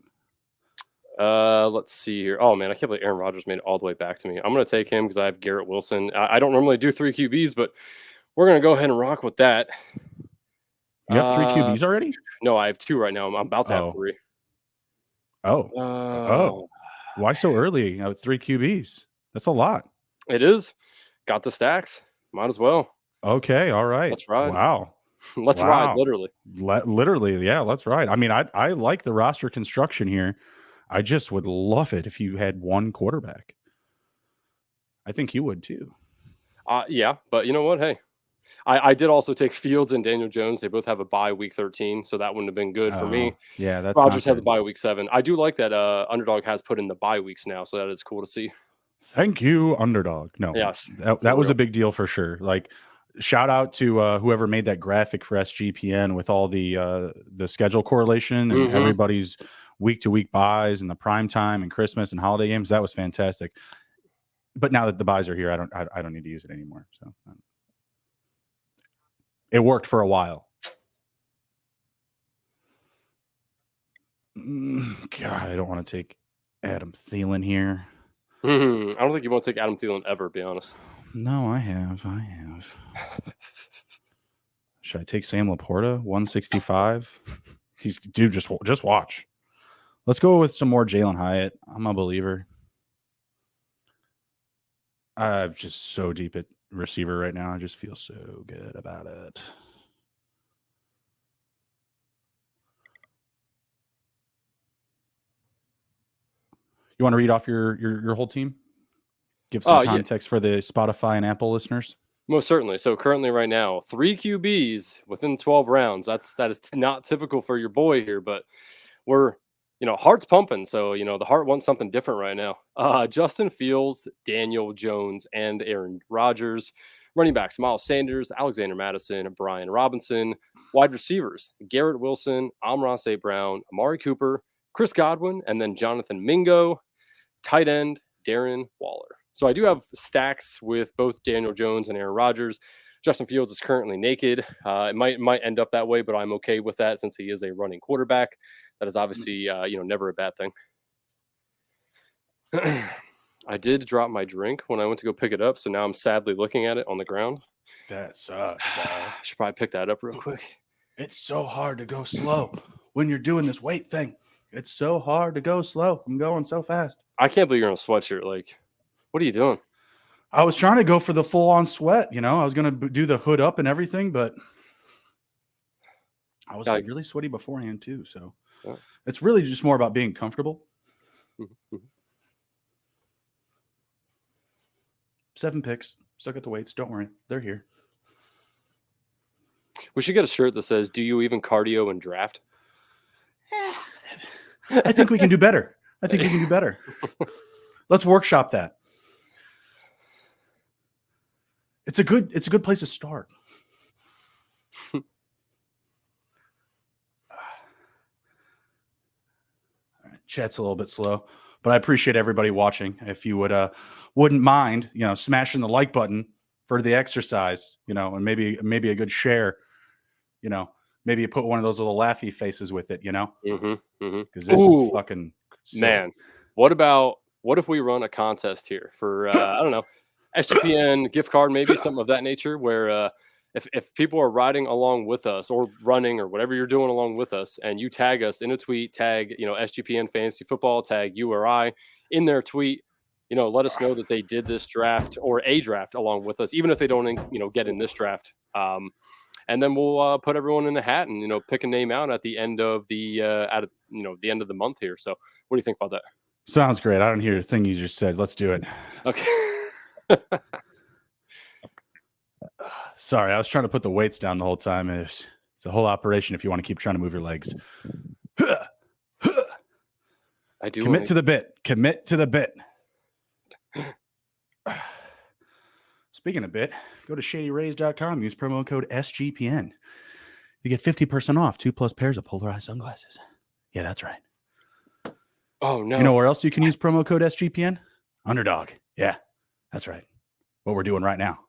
Let's see here. Oh man, I can't believe Aaron Rodgers made it all the way back to me. I'm going to take him because I have Garrett Wilson. I don't normally do 3 QBs, but we're going to go ahead and rock with that. You have 3 QBs already? No, I have 2 right now. I'm about to have 3. Oh. Why so early? 3 QBs. That's a lot. It is. Got the stacks. Might as well. Okay. All right. Let's ride. Wow. Let's ride. Literally. Literally. Yeah. Let's ride. I mean, I like the roster construction here. I just would love it if you had one quarterback. I think you would too. Yeah, but you know what? Hey, I did also take Fields and Daniel Jones. They both have a bye week 13, so that wouldn't have been good for me. Yeah, that's Rodgers has a bye week 7. I do like that Underdog has put in the bye weeks now, so that is cool to see. Thank you, Underdog. No, yes, that was a big deal for sure. Like, shout out to whoever made that graphic for SGPN with all the schedule correlation and everybody's week-to-week buys and the prime time and Christmas and holiday games. That was fantastic. But now that the buys are here, I don't need to use it anymore. So it worked for a while. God, I don't want to take Adam Thielen here. I don't think you want to take Adam Thielen ever, to be honest. No, I have. Should I take Sam Laporta? 165. Dude, just watch. Let's go with some more Jalen Hyatt. I'm a believer. I'm just so deep at receiver right now. I just feel so good about it. You want to read off your whole team? Give some context for the Spotify and Apple listeners. Most certainly. So currently right now, 3 QBs within 12 rounds. That is not typical for your boy here, but we're, heart's pumping. So, the heart wants something different right now. Justin Fields, Daniel Jones, and Aaron Rodgers. Running backs, Miles Sanders, Alexander Mattison, Brian Robinson. Wide receivers, Garrett Wilson, Amon-Ra St. Brown, Amari Cooper, Chris Godwin, and then Jonathan Mingo. Tight end, Darren Waller. So I do have stacks with both Daniel Jones and Aaron Rodgers. Justin Fields is currently naked. It might end up that way, but I'm okay with that since he is a running quarterback. That is obviously, never a bad thing. I did drop my drink when I went to go pick it up, so now I'm sadly looking at it on the ground. That sucks, bro. I should probably pick that up real quick. It's so hard to go slow when you're doing this weight thing. It's so hard to go slow. I'm going so fast. I can't believe you're in a sweatshirt. Like, what are you doing? I was trying to go for the full-on sweat. I was going to do the hood up and everything, but I was really sweaty beforehand too. So it's really just more about being comfortable. 7 picks. Stuck at the weights. Don't worry. They're here. We should get a shirt that says, "Do you even cardio and draft?" I think we can do better. I think we can do better. Let's workshop that. It's a good place to start. Chat's a little bit slow, but I appreciate everybody watching. If you wouldn't mind, smashing the like button for the exercise, and maybe a good share, maybe you put one of those little laughy faces with it, because this is fucking silly. Man. What if we run a contest here for I don't know, SGPN gift card, maybe something of that nature, where if people are riding along with us or running or whatever you're doing along with us, and you tag us in a tweet, tag SGPN Fantasy Football, tag you or I in their tweet, let us know that they did this draft or a draft along with us, even if they don't get in this draft. And then we'll put everyone in the hat and pick a name out at the end of the the end of the month here. So what do you think about that? Sounds great. I don't hear a thing you just said. Let's do it. Okay. Sorry, I was trying to put the weights down the whole time. It's a whole operation if you want to keep trying to move your legs. I do commit to the bit. Commit to the bit. Speaking of bit, go to shadyrays.com. Use promo code SGPN. You get 50% off 2+ pairs of polarized sunglasses. Yeah, that's right. Oh, no. You know where else you can use promo code SGPN? Underdog. Yeah, that's right. What we're doing right now.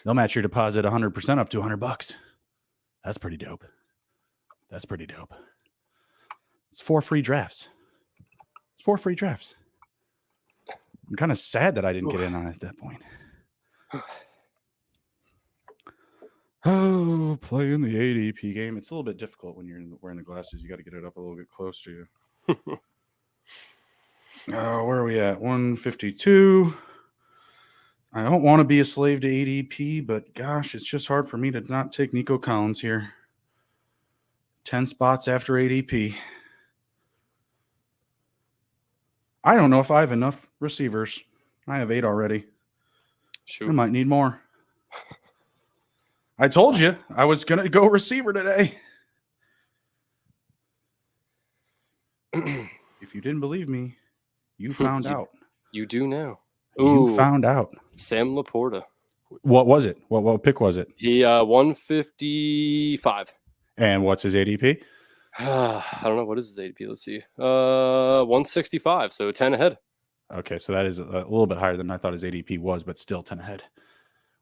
They'll match your deposit 100% up to $100. That's pretty dope. That's pretty dope. It's 4 free drafts. It's 4 free drafts. I'm kind of sad that I didn't get in on it at that point. Oh, playing the ADP game. It's a little bit difficult when you're wearing the glasses. You got to get it up a little bit close to you. Where are we at? 152. I don't want to be a slave to ADP, but gosh, it's just hard for me to not take Nico Collins here. 10 spots after ADP. I don't know if I have enough receivers. I have 8 already. Shoot. I might need more. I told you I was going to go receiver today. If you didn't believe me, you found out. You do now. You found out. Sam Laporta. What was it? What pick was it? He 155. And what's his ADP? I don't know. What is his ADP? Let's see. 165. So 10 ahead. Okay, so that is a little bit higher than I thought his ADP was, but still 10 ahead.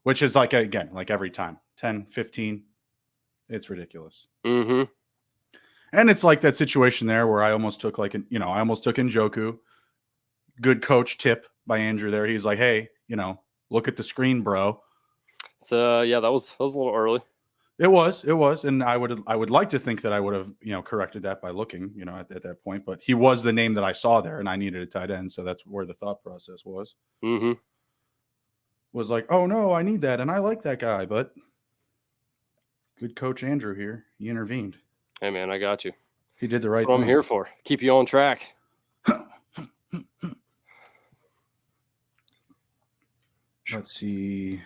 Which is like, again, like every time. 10, 15. It's ridiculous. Mm-hmm. And it's like that situation there where I almost took I almost took Njoku. Good coach tip by Andrew there. He's like, hey, look at the screen, bro. So yeah, that was a little early. It was, and I would like to think that I would have corrected that by looking at that point. But he was the name that I saw there, and I needed a tight end, so that's where the thought process was. Mm-hmm. Was like, oh no, I need that, and I like that guy, but good coach Andrew here, he intervened. Hey man, I got you. He did the right That's what thing. I'm here for. Keep you on track. Let's see.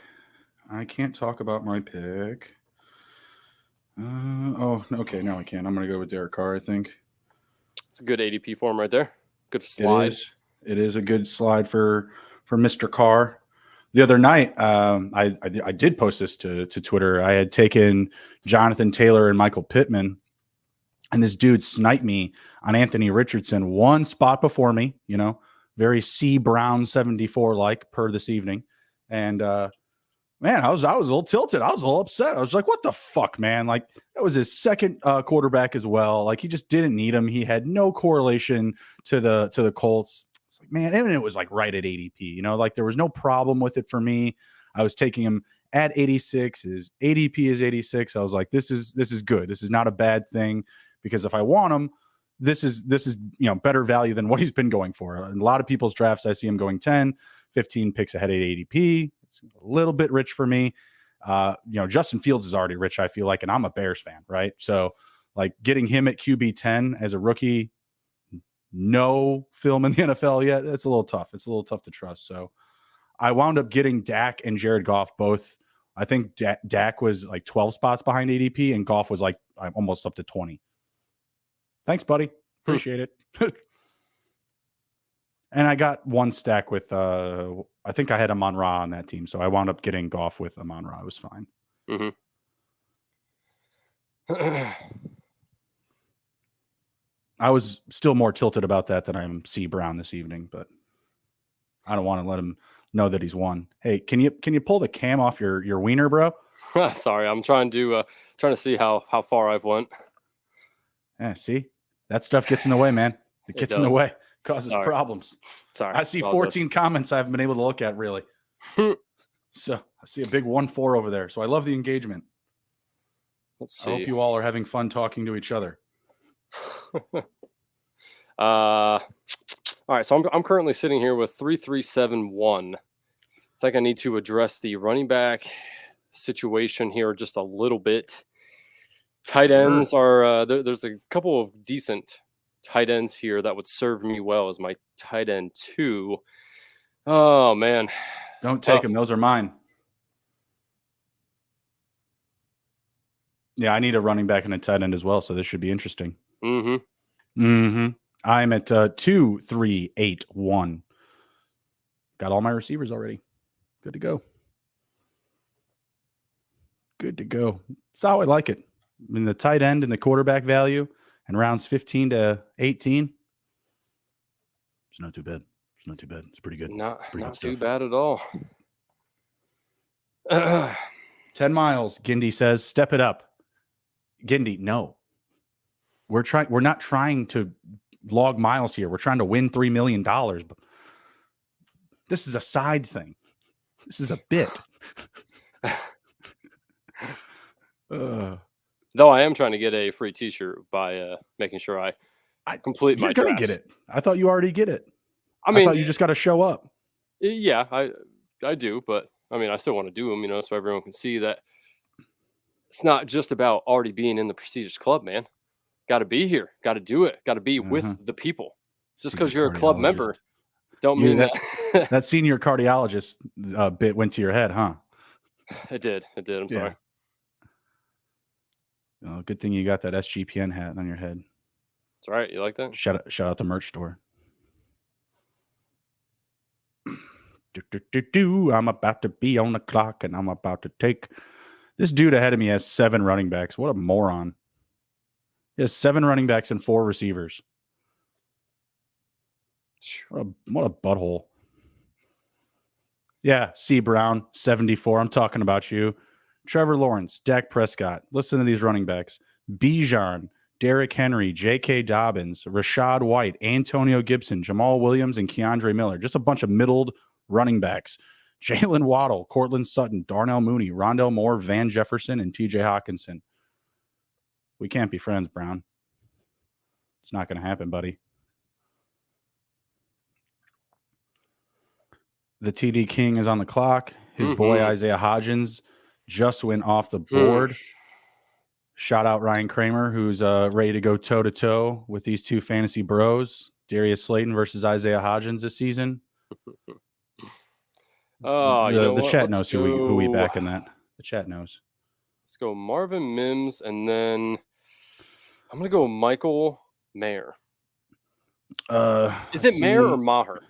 I can't talk about my pick. Okay. Now I can. I'm going to go with Derek Carr, I think. It's a good ADP form right there. Good slide. It is a good slide for Mr. Carr. The other night, I did post this to Twitter. I had taken Jonathan Taylor and Michael Pittman, and this dude sniped me on Anthony Richardson 1 spot before me, very C Brown 74 like per this evening. And man, I was a little tilted. I was a little upset. I was like, what the fuck, man? Like, that was his second quarterback as well. Like, he just didn't need him. He had no correlation to the Colts. It's like, man, and it was like right at ADP, like there was no problem with it for me. I was taking him at 86. His ADP is 86. I was like, this is good. This is not a bad thing, because if I want him, this is better value than what he's been going for. In a lot of people's drafts, I see him going 10, 15 picks ahead at ADP. It's a little bit rich for me. Justin Fields is already rich, I feel like, and I'm a Bears fan, right? So, like, getting him at QB 10 as a rookie, no film in the NFL yet, it's a little tough. It's a little tough to trust. So I wound up getting Dak and Jared Goff both. I think Dak was like 12 spots behind ADP, and Goff was like almost up to 20. Thanks, buddy. Appreciate it. And I got one stack with, I think I had Amon-Ra on that team. So I wound up getting Goff with Amon-Ra. It was fine. I was still more tilted about that than I am C. Brown this evening, but I don't want to let him know that he's won. Hey, can you pull the cam off your wiener, bro? Sorry, I'm trying to see how far I've went. Yeah, see, that stuff gets in the way, man. It gets in the way, causes problems. Sorry, I see 14 comments I haven't been able to look at really. So I see a big 1-4 over there. So I love the engagement. Let's see. I hope you all are having fun talking to each other. All right, so I'm currently sitting here with 3-3-7-1. I think I need to address the running back situation here just a little bit. Tight ends are there's a couple of decent tight ends here that would serve me well as my tight end 2. Oh man, don't take them; those are mine. Yeah, I need a running back and a tight end as well, so this should be interesting. I'm at 2-3-8-1. Got all my receivers already. Good to go. Good to go. That's how I like it. I mean, the tight end and the quarterback value and rounds 15 to 18. It's not too bad. It's not too bad. It's pretty good. Not good too bad at all. 10 miles, Gindy says. Step it up. Gindy, no. We're not trying to log miles here. We're trying to win $3 million. But this is a side thing. This is a bit. Though I am trying to get a free T-shirt by making sure I complete my drafts. You're gonna get it. I thought you already get it. I mean, thought you just got to show up. Yeah, I do, but I mean, I still want to do them, so everyone can see that it's not just about already being in the prestigious club, man. Got to be here. Got to do it. Got to be with the people. Just because you're a club member, don't mean that. That senior cardiologist bit went to your head, huh? It did. I'm sorry. Oh, good thing you got that SGPN hat on your head. That's right. You like that? Shout out the merch store. I'm about to be on the clock, and I'm about to take. This dude ahead of me has 7 running backs. What a moron. He has 7 running backs and 4 receivers. What a butthole. Yeah, C. Brown, 74. I'm talking about you. Trevor Lawrence, Dak Prescott. Listen to these running backs. Bijan, Derrick Henry, J.K. Dobbins, Rashad White, Antonio Gibson, Jamal Williams, and Keandre Miller. Just a bunch of middled running backs. Jalen Waddle, Cortland Sutton, Darnell Mooney, Rondell Moore, Van Jefferson, and T.J. Hawkinson. We can't be friends, Brown. It's not going to happen, buddy. The TD King is on the clock. His boy Isaiah Hodgins just went off the board. Shout out Ryan Kramer, who's ready to go toe-to-toe with these 2 fantasy bros. Darius Slayton versus Isaiah Hodgins this season. The chat knows who we back in that. The chat knows. Let's go Marvin Mims, and then I'm going to go Michael Mayer. Is it Mayer or Maher?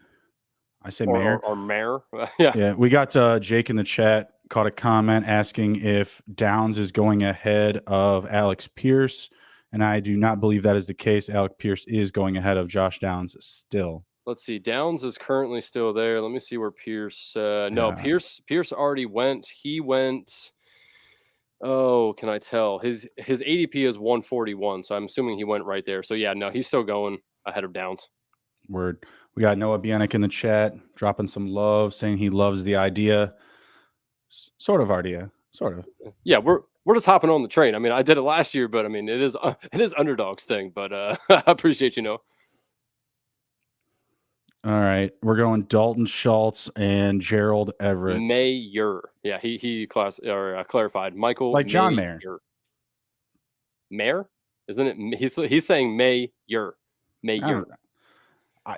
I say Mayer. Or Mayer. Yeah, we got Jake in the chat. Caught a comment asking if Downs is going ahead of Alex Pierce, and I do not believe that is the case. Alex Pierce is going ahead of Josh Downs still. Let's see. Downs is currently still there. Let me see where Pierce. No, Pierce already went. He went. Oh, can I tell? His ADP is 141, so I'm assuming he went right there. So yeah, no, he's still going ahead of Downs. Word. We got Noah Bianic in the chat dropping some love, saying he loves the idea. Sort of idea. Sort of. Yeah, we're just hopping on the train. I mean, I did it last year, but I mean, it is Underdog's thing. But I appreciate Noah. All right, we're going Dalton Schultz and Gerald Everett. Mayer. Yeah, he clarified. Michael, like John Mayer. Mayer, isn't it? He's saying Mayer. Mayer.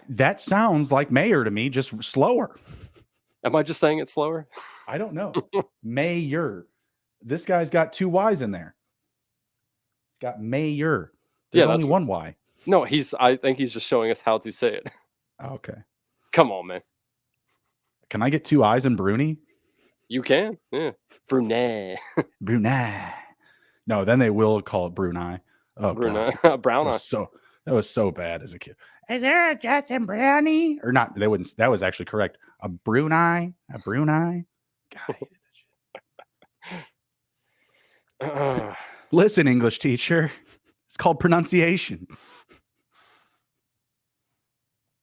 That sounds like Mayer to me, just slower. Am I just saying it slower? I don't know. Mayer. This guy's got 2 Y's in there. He's got Mayer. There's only 1 Y. No, I think he's just showing us how to say it. Okay. Come on, man. Can I get 2 I's in Bruni? You can. Yeah. Brunei. Brunei. No, then they will call it Brunei. Oh, Brunei. God. Brown eye. That was so bad as a kid. Is there a Justin Brownie? Or not, they wouldn't. That was actually correct. A Brunei? A Brunei? God, I hated that shit. Listen, English teacher. It's called pronunciation.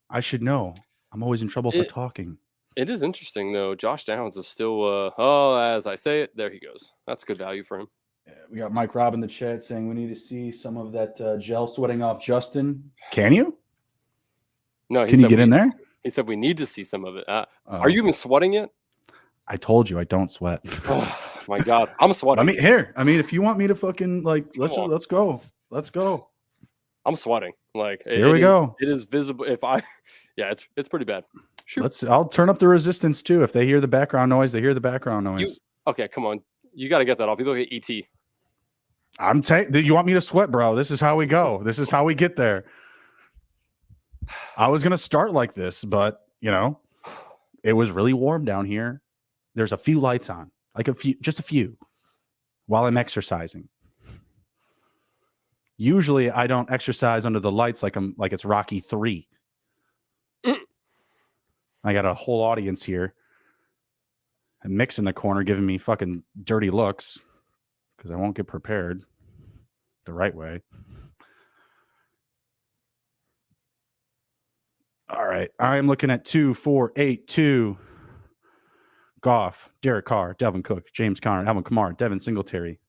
I should know. I'm always in trouble for talking. It is interesting, though. Josh Downs is still, as I say it, there he goes. That's good value for him. Yeah, we got Mike Robb in the chat saying we need to see some of that gel sweating off Justin. Can you? No, can you get in there? He said we need to see some of it. Are you even sweating yet? I told you I don't sweat. Oh my God, I'm sweating. If you want me to fucking let's go. Let's go. I'm sweating. Here we go. It is visible. It's pretty bad. Shoot. I'll turn up the resistance too. If they hear the background noise, they hear the background noise. Okay, come on. You got to get that off. You look at ET. You want me to sweat, bro? This is how we go. This is how we get there. I was gonna start like this, but it was really warm down here. There's a few lights on, just a few, while I'm exercising. Usually, I don't exercise under the lights like it's Rocky 3. I got a whole audience here, and Mick's in the corner giving me fucking dirty looks because I won't get prepared the right way. All right, I am looking at 2, 4, 8, 2. Goff, Derek Carr, Delvin Cook, James Conner, Alvin Kamara, Devin Singletary,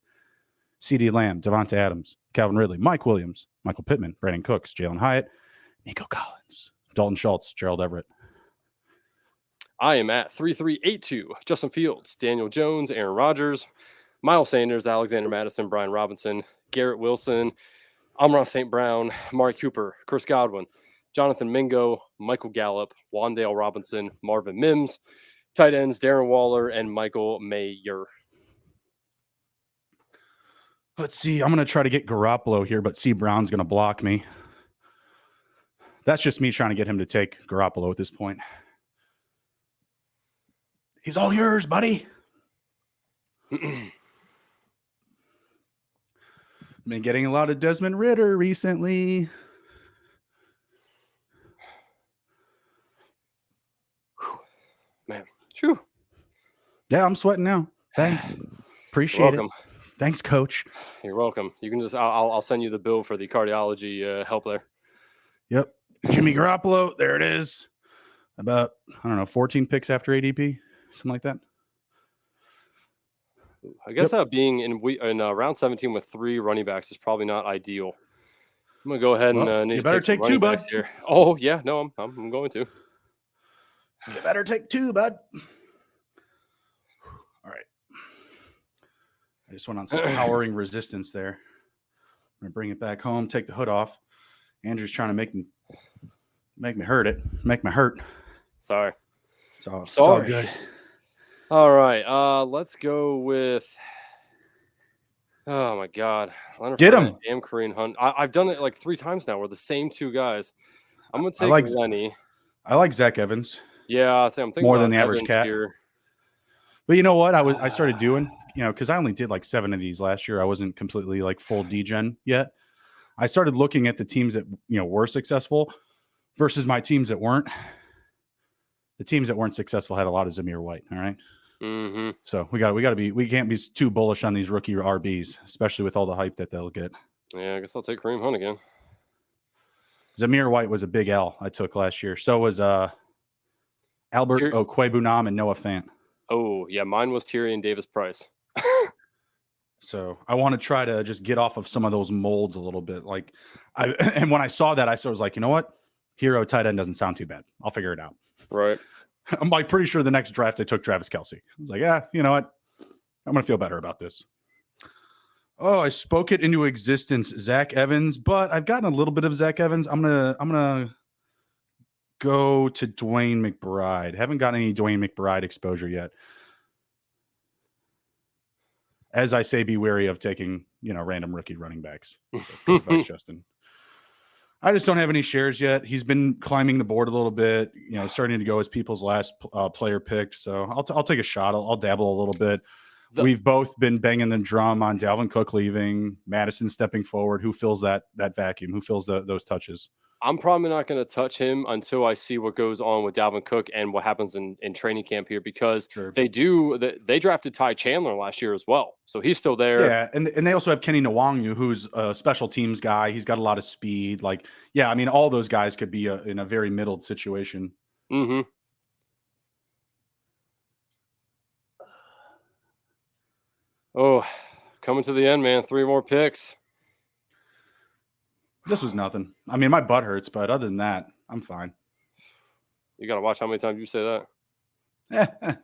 CeeDee Lamb, Devonta Adams, Calvin Ridley, Mike Williams, Michael Pittman, Brandon Cooks, Jalen Hyatt, Nico Collins, Dalton Schultz, Gerald Everett. I am at 3382. Justin Fields, Daniel Jones, Aaron Rodgers, Miles Sanders, Alexander Madison, Brian Robinson, Garrett Wilson, Amon St. Brown, Amari Cooper, Chris Godwin, Jonathan Mingo, Michael Gallup, Wandale Robinson, Marvin Mims, tight ends Darren Waller and Michael Mayer. Let's see. I'm going to try to get Garoppolo here, but C. Brown's going to block me. That's just me trying to get him to take Garoppolo at this point. He's all yours, buddy. Been getting a lot of Desmond Ridder recently. Man. Whew. Yeah, I'm sweating now. Thanks. Appreciate it. Thanks, coach. You're welcome. You can just I'll send you the bill for the cardiology help there. Yep. Jimmy Garoppolo, there it is. About 14 picks after ADP, something like that. I guess being in round 17 with 3 running backs is probably not ideal. I'm gonna go ahead and you better take 2, bud. Here. Oh yeah, no, I'm going to. You better take 2, bud. All right. I just went on some powering resistance there. I'm gonna bring it back home, take the hood off. Andrew's trying to make me hurt it. Make me hurt. Sorry. It's all good. All right. Let's go with. Oh my God. Get him. Damn Kareem Hunt. I've done it like 3 times now. We're the same 2 guys. I'm gonna take Lenny. I like Zach Evans. Yeah, I'm thinking more than the average Evans cat. Here. But you know what? I started doing, because I only did like 7 of these last year. I wasn't completely like full degen yet. I started looking at the teams that were successful versus my teams that weren't. The teams that weren't successful had a lot of Zamir White. All right. Mm-hmm. So we can't be too bullish on these rookie RBs, especially with all the hype that they'll get. Yeah, I guess I'll take Kareem Hunt again. Zamir White was a big L I took last year. So was Albert Okwebunam and Noah Fant. Oh yeah, mine was Tyrion Davis-Price. So I want to try to just get off of some of those molds a little bit. And when I saw that, I was like, you know what? Hero tight end doesn't sound too bad. I'll figure it out. Right. I'm like pretty sure the next draft I took Travis Kelce. I was like, yeah, you know what? I'm going to feel better about this. Oh, I spoke it into existence, Zach Evans, but I've gotten a little bit of Zach Evans. I'm gonna go to Dwayne McBride. Haven't got any Dwayne McBride exposure yet. As I say, be wary of taking, random rookie running backs. Justin. I just don't have any shares yet. He's been climbing the board a little bit, starting to go as people's last player picked. So I'll take a shot. I'll dabble a little bit. We've both been banging the drum on Dalvin Cook leaving, Madison stepping forward. Who fills that vacuum? Who fills those touches? I'm probably not going to touch him until I see what goes on with Dalvin Cook and what happens in training camp here, because they drafted Ty Chandler last year as well. So he's still there. Yeah. And they also have Kenny Nwangu, who's a special teams guy. He's got a lot of speed. All those guys could be in a very middled situation. Mm-hmm. Oh, coming to the end, man. 3 more picks. This was nothing. I mean, my butt hurts, but other than that, I'm fine. You got to watch how many times you say that.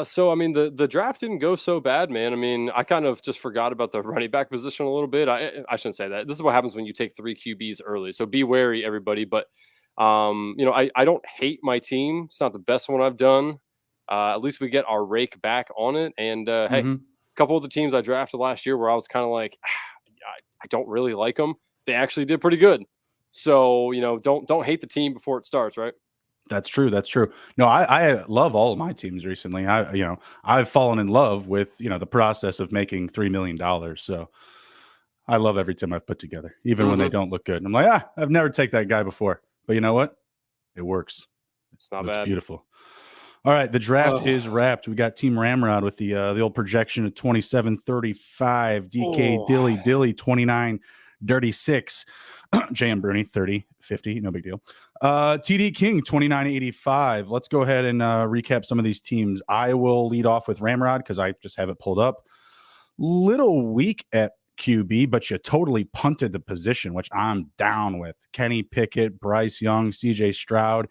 So, I mean, the draft didn't go so bad, man. I mean, I kind of just forgot about the running back position a little bit. I shouldn't say that. This is what happens when you take 3 QBs early. So be wary, everybody. But, I don't hate my team. It's not the best one I've done. At least we get our rake back on it. And, hey, a couple of the teams I drafted last year where I was kind of like, I don't really like them. They actually did pretty good. So, don't hate the team before it starts, right? That's true. That's true. No, I love all of my teams recently. I've fallen in love with, the process of making $3 million. So I love every team I've put together, even when they don't look good. And I'm like, I've never taken that guy before. But you know what? It works. It's not bad. Beautiful. All right, the draft is wrapped. We got Team Ramrod with the old projection of 27-35. DK Dilly 29-36. JM Bruni 30-50. No big deal. TD King 29-85. Let's go ahead and recap some of these teams. I will lead off with Ramrod because I just have it pulled up. Little weak at QB, but you totally punted the position, which I'm down with. Kenny Pickett, Bryce Young, CJ Stroud.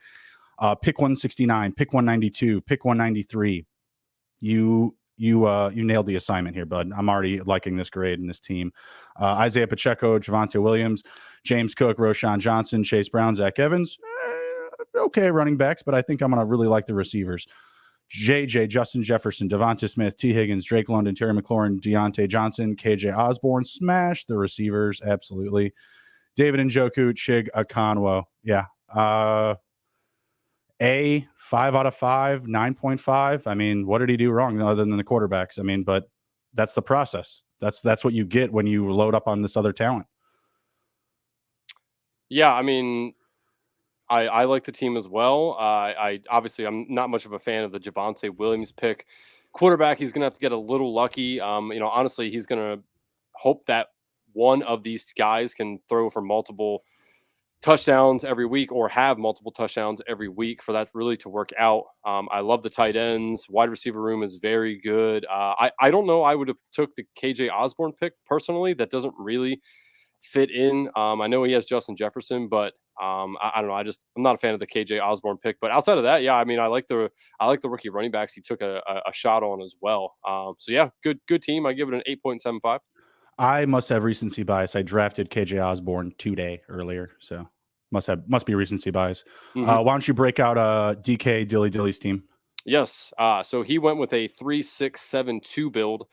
Pick 169, pick 192, pick 193. You nailed the assignment here, bud. I'm already liking this grade in this team. Isaiah Pacheco, Javonte Williams, James Cook, Roshan Johnson, Chase Brown, Zach Evans. Okay, running backs, but I think I'm going to really like the receivers. JJ, Justin Jefferson, Devonta Smith, T. Higgins, Drake London, Terry McLaurin, Deontay Johnson, KJ Osborne. Smash the receivers, absolutely. David Njoku, Chig Akonwo. Yeah. A 5 out of 5, 9.5. I mean, what did he do wrong other than the quarterbacks? I mean, but that's the process. That's what you get when you load up on this other talent. Yeah, I mean, I like the team as well. I'm not much of a fan of the Javonte Williams pick. Quarterback, he's gonna have to get a little lucky. Honestly, he's gonna hope that one of these guys can throw for multiple touchdowns every week or have multiple touchdowns every week for that really to work out. I love the tight ends. Wide receiver room is very good. I don't know. I would have took the KJ Osborne pick personally. That doesn't really fit in. I know he has Justin Jefferson, but I don't know. I'm not a fan of the KJ Osborne pick. But outside of that, yeah, I mean, I like the rookie running backs he took a shot on as well. So yeah, good team. I give it an 8.75. I must have recency bias. I drafted KJ Osborne 2 days earlier, so must be recency bias. Why don't you break out DK Dilly's team? Yes. So he went with a 3-6-7-2 build.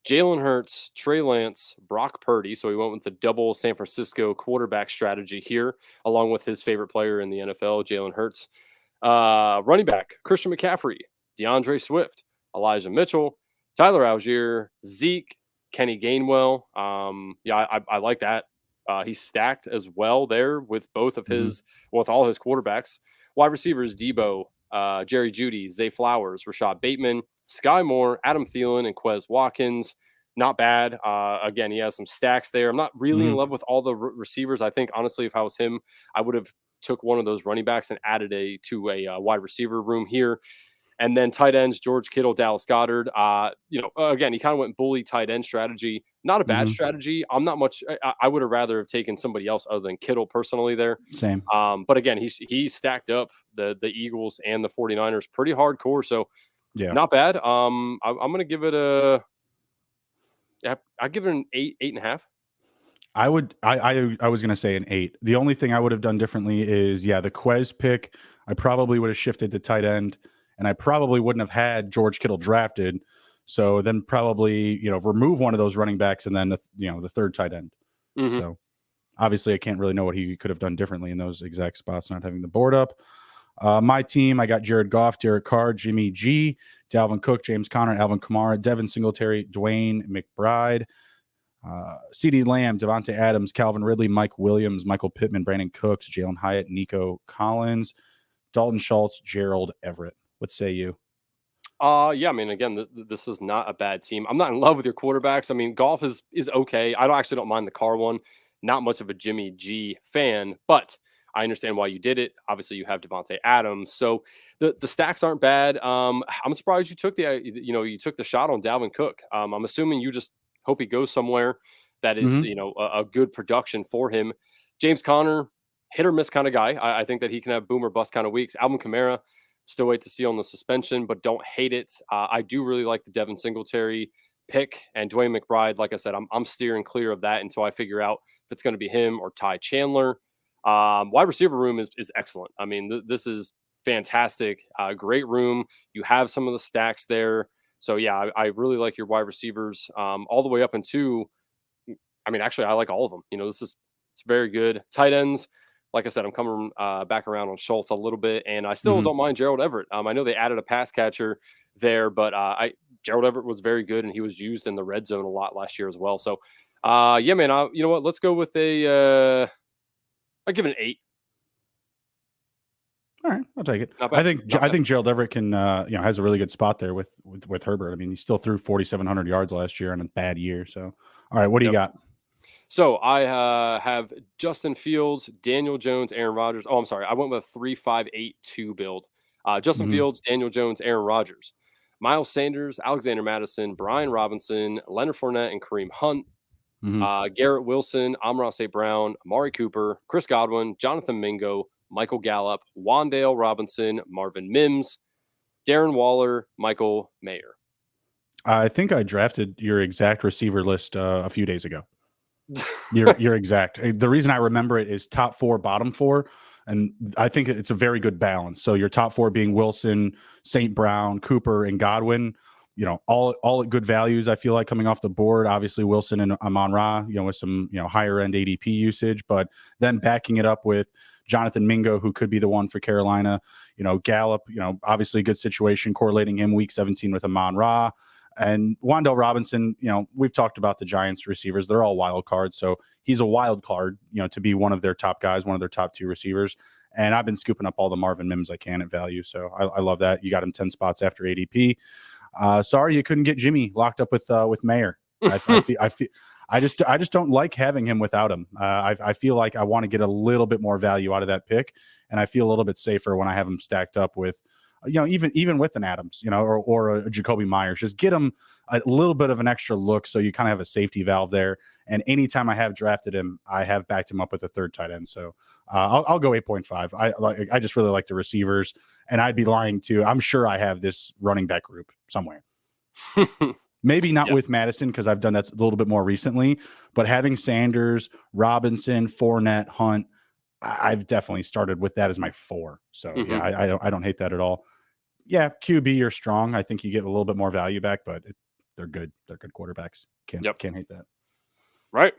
Jalen Hurts, Trey Lance, Brock Purdy. So he went with the double San Francisco quarterback strategy here, along with his favorite player in the NFL, Jalen Hurts. Running back, Christian McCaffrey, DeAndre Swift, Elijah Mitchell, Tyler Algier, Zeke, Kenny Gainwell. I like that. He's stacked as well there with both of his, with all his quarterbacks. Wide receivers, Debo, Jerry Jeudy, Zay Flowers, Rashad Bateman, Sky Moore, Adam Thielen, and Quez Watkins. Not bad. Again, he has some stacks there. I'm not really in love with all the receivers. I think, honestly, if I was him, I would have took one of those running backs and added to a wide receiver room here. And then tight ends, George Kittle, Dallas Goedert. Again, he kind of went bully tight end strategy. Not a bad strategy. I'm not much. I would have rather have taken somebody else other than Kittle personally there. Same. But again, he stacked up the Eagles and the 49ers pretty hardcore. So yeah, not bad. I'm going to give it I give it an 8.5. I was going to say an 8. The only thing I would have done differently is, the Quez pick. I probably would have shifted to tight end. And I probably wouldn't have had George Kittle drafted. So then probably, remove one of those running backs and then, the third tight end. So Obviously, I can't really know what he could have done differently in those exact spots, not having the board up. My team, I got Jared Goff, Derek Carr, Jimmy G, Dalvin Cook, James Conner, Alvin Kamara, Devin Singletary, Dwayne McBride, CeeDee Lamb, Devontae Adams, Calvin Ridley, Mike Williams, Michael Pittman, Brandon Cooks, Jalen Hyatt, Nico Collins, Dalton Schultz, Gerald Everett. What say you? Yeah, I mean, again, this is not a bad team. I'm not in love with your quarterbacks. I mean, Goff is okay. I don't mind the Carr one. Not much of a Jimmy G fan, but I understand why you did it. Obviously, you have Devontae Adams, so the stacks aren't bad. I'm surprised you took you took the shot on Dalvin Cook. I'm assuming you just hope he goes somewhere that is a good production for him. James Conner, hit or miss kind of guy. I think that he can have boom or bust kind of weeks. Alvin Kamara, still wait to see on the suspension, but don't hate it. I do really like the Devin Singletary pick, and Dwayne McBride. Like I said, I'm steering clear of that until I figure out if it's going to be him or Ty Chandler. Wide receiver room is excellent. I mean, this is fantastic. Great room. You have some of the stacks there. So yeah, I really like your wide receivers all the way up into. I mean, actually, I like all of them. It's very good. Tight ends. Like I said, I'm coming back around on Schultz a little bit, and I still don't mind Gerald Everett. I know they added a pass catcher there, but Gerald Everett was very good, and he was used in the red zone a lot last year as well. So, yeah, man, you know what? Let's go with I'll give it an 8. All right, I'll take it. I think Gerald Everett can, has a really good spot there with Herbert. I mean, he still threw 4,700 yards last year in a bad year. So, all right, what do you got? So I have Justin Fields, Daniel Jones, Aaron Rodgers. Oh, I'm sorry. I went with a 3-5-8-2 build. Justin Fields, Daniel Jones, Aaron Rodgers, Miles Sanders, Alexander Mattison, Brian Robinson, Leonard Fournette, and Kareem Hunt. Garrett Wilson, Amon-Ra St. Brown, Amari Cooper, Chris Godwin, Jonathan Mingo, Michael Gallup, Wan'Dale Robinson, Marvin Mims, Darren Waller, Michael Mayer. I think I drafted your exact receiver list a few days ago. You're exact. The reason I remember it is top 4, bottom 4, and I think it's a very good balance. So your top 4 being Wilson, St. Brown, Cooper, and Godwin. All at good values. I feel like coming off the board. Obviously Wilson and Amon-Ra, with some higher end ADP usage, but then backing it up with Jonathan Mingo, who could be the one for Carolina. Gallup. Obviously a good situation, correlating him week 17 with Amon-Ra. And Wan'Dale Robinson, we've talked about the Giants receivers. They're all wild cards. So he's a wild card, to be one of their top guys, one of their top 2 receivers. And I've been scooping up all the Marvin Mims I can at value. So I love that. You got him 10 spots after ADP. Sorry you couldn't get Jimmy locked up with Mayer. I just don't like having him without him. I feel like I want to get a little bit more value out of that pick. And I feel a little bit safer when I have him stacked up with even with an Adams, or a Jacoby Myers, just get him a little bit of an extra look. So you kind of have a safety valve there. And anytime I have drafted him, I have backed him up with a third tight end. So I'll go 8.5. I just really like the receivers, and I'd be lying too. I'm sure I have this running back group somewhere. Maybe not with Madison, because I've done that a little bit more recently, but having Sanders, Robinson, Fournette, Hunt, I've definitely started with that as my 4. So yeah, I don't hate that at all. Yeah, QB, you're strong. I think you get a little bit more value back, but they're good. They're good quarterbacks. Can't hate that. Right.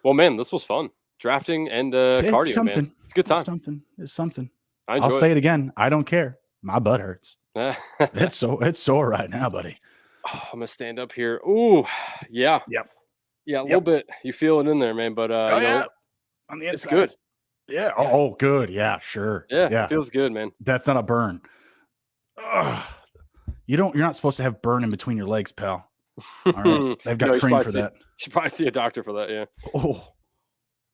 Well, man, this was fun. Drafting and cardio, something. Man. It's a good time. It's something. I'll say it again. I don't care. My butt hurts. It's sore right now, buddy. Oh, I'm gonna stand up here. Ooh, yeah. Yep. Yeah, a little bit. You feel it in there, man. But on the inside, it's good. Yeah. Oh, good. Yeah, sure. Yeah. It feels good, man. That's not a burn. Ugh. You're not supposed to have burn in between your legs, pal. All right. They've got cream for that. You should probably see a doctor for that. Yeah.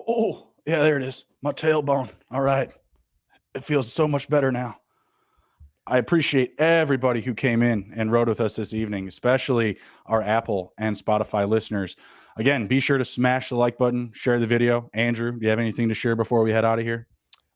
Oh, yeah, there it is. My tailbone. All right. It feels so much better now. I appreciate everybody who came in and rode with us this evening, especially our Apple and Spotify listeners. Again, be sure to smash the like button, share the video. Andrew, do you have anything to share before we head out of here?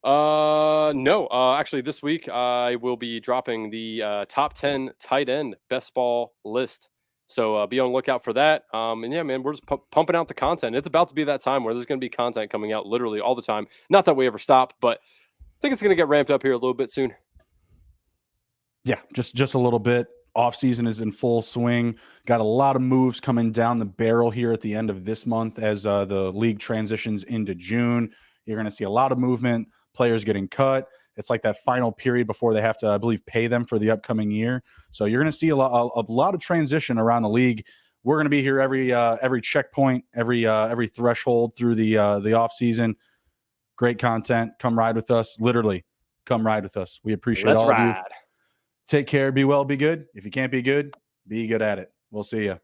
No. Actually, this week I will be dropping the top 10 tight end best ball list. So be on the lookout for that. And yeah, man, we're just pumping out the content. It's about to be that time where there's going to be content coming out literally all the time. Not that we ever stop, but I think it's going to get ramped up here a little bit soon. Yeah, just a little bit. Offseason is in full swing. Got a lot of moves coming down the barrel here at the end of this month as the league transitions into June. You're going to see a lot of movement, players getting cut. It's like that final period before they have to, I believe, pay them for the upcoming year. So you're going to see a lot of transition around the league. We're going to be here every checkpoint, every threshold through the offseason. Great content. Come ride with us. Literally, come ride with us. We appreciate all of you. Take care. Be well. Be good. If you can't be good at it. We'll see you.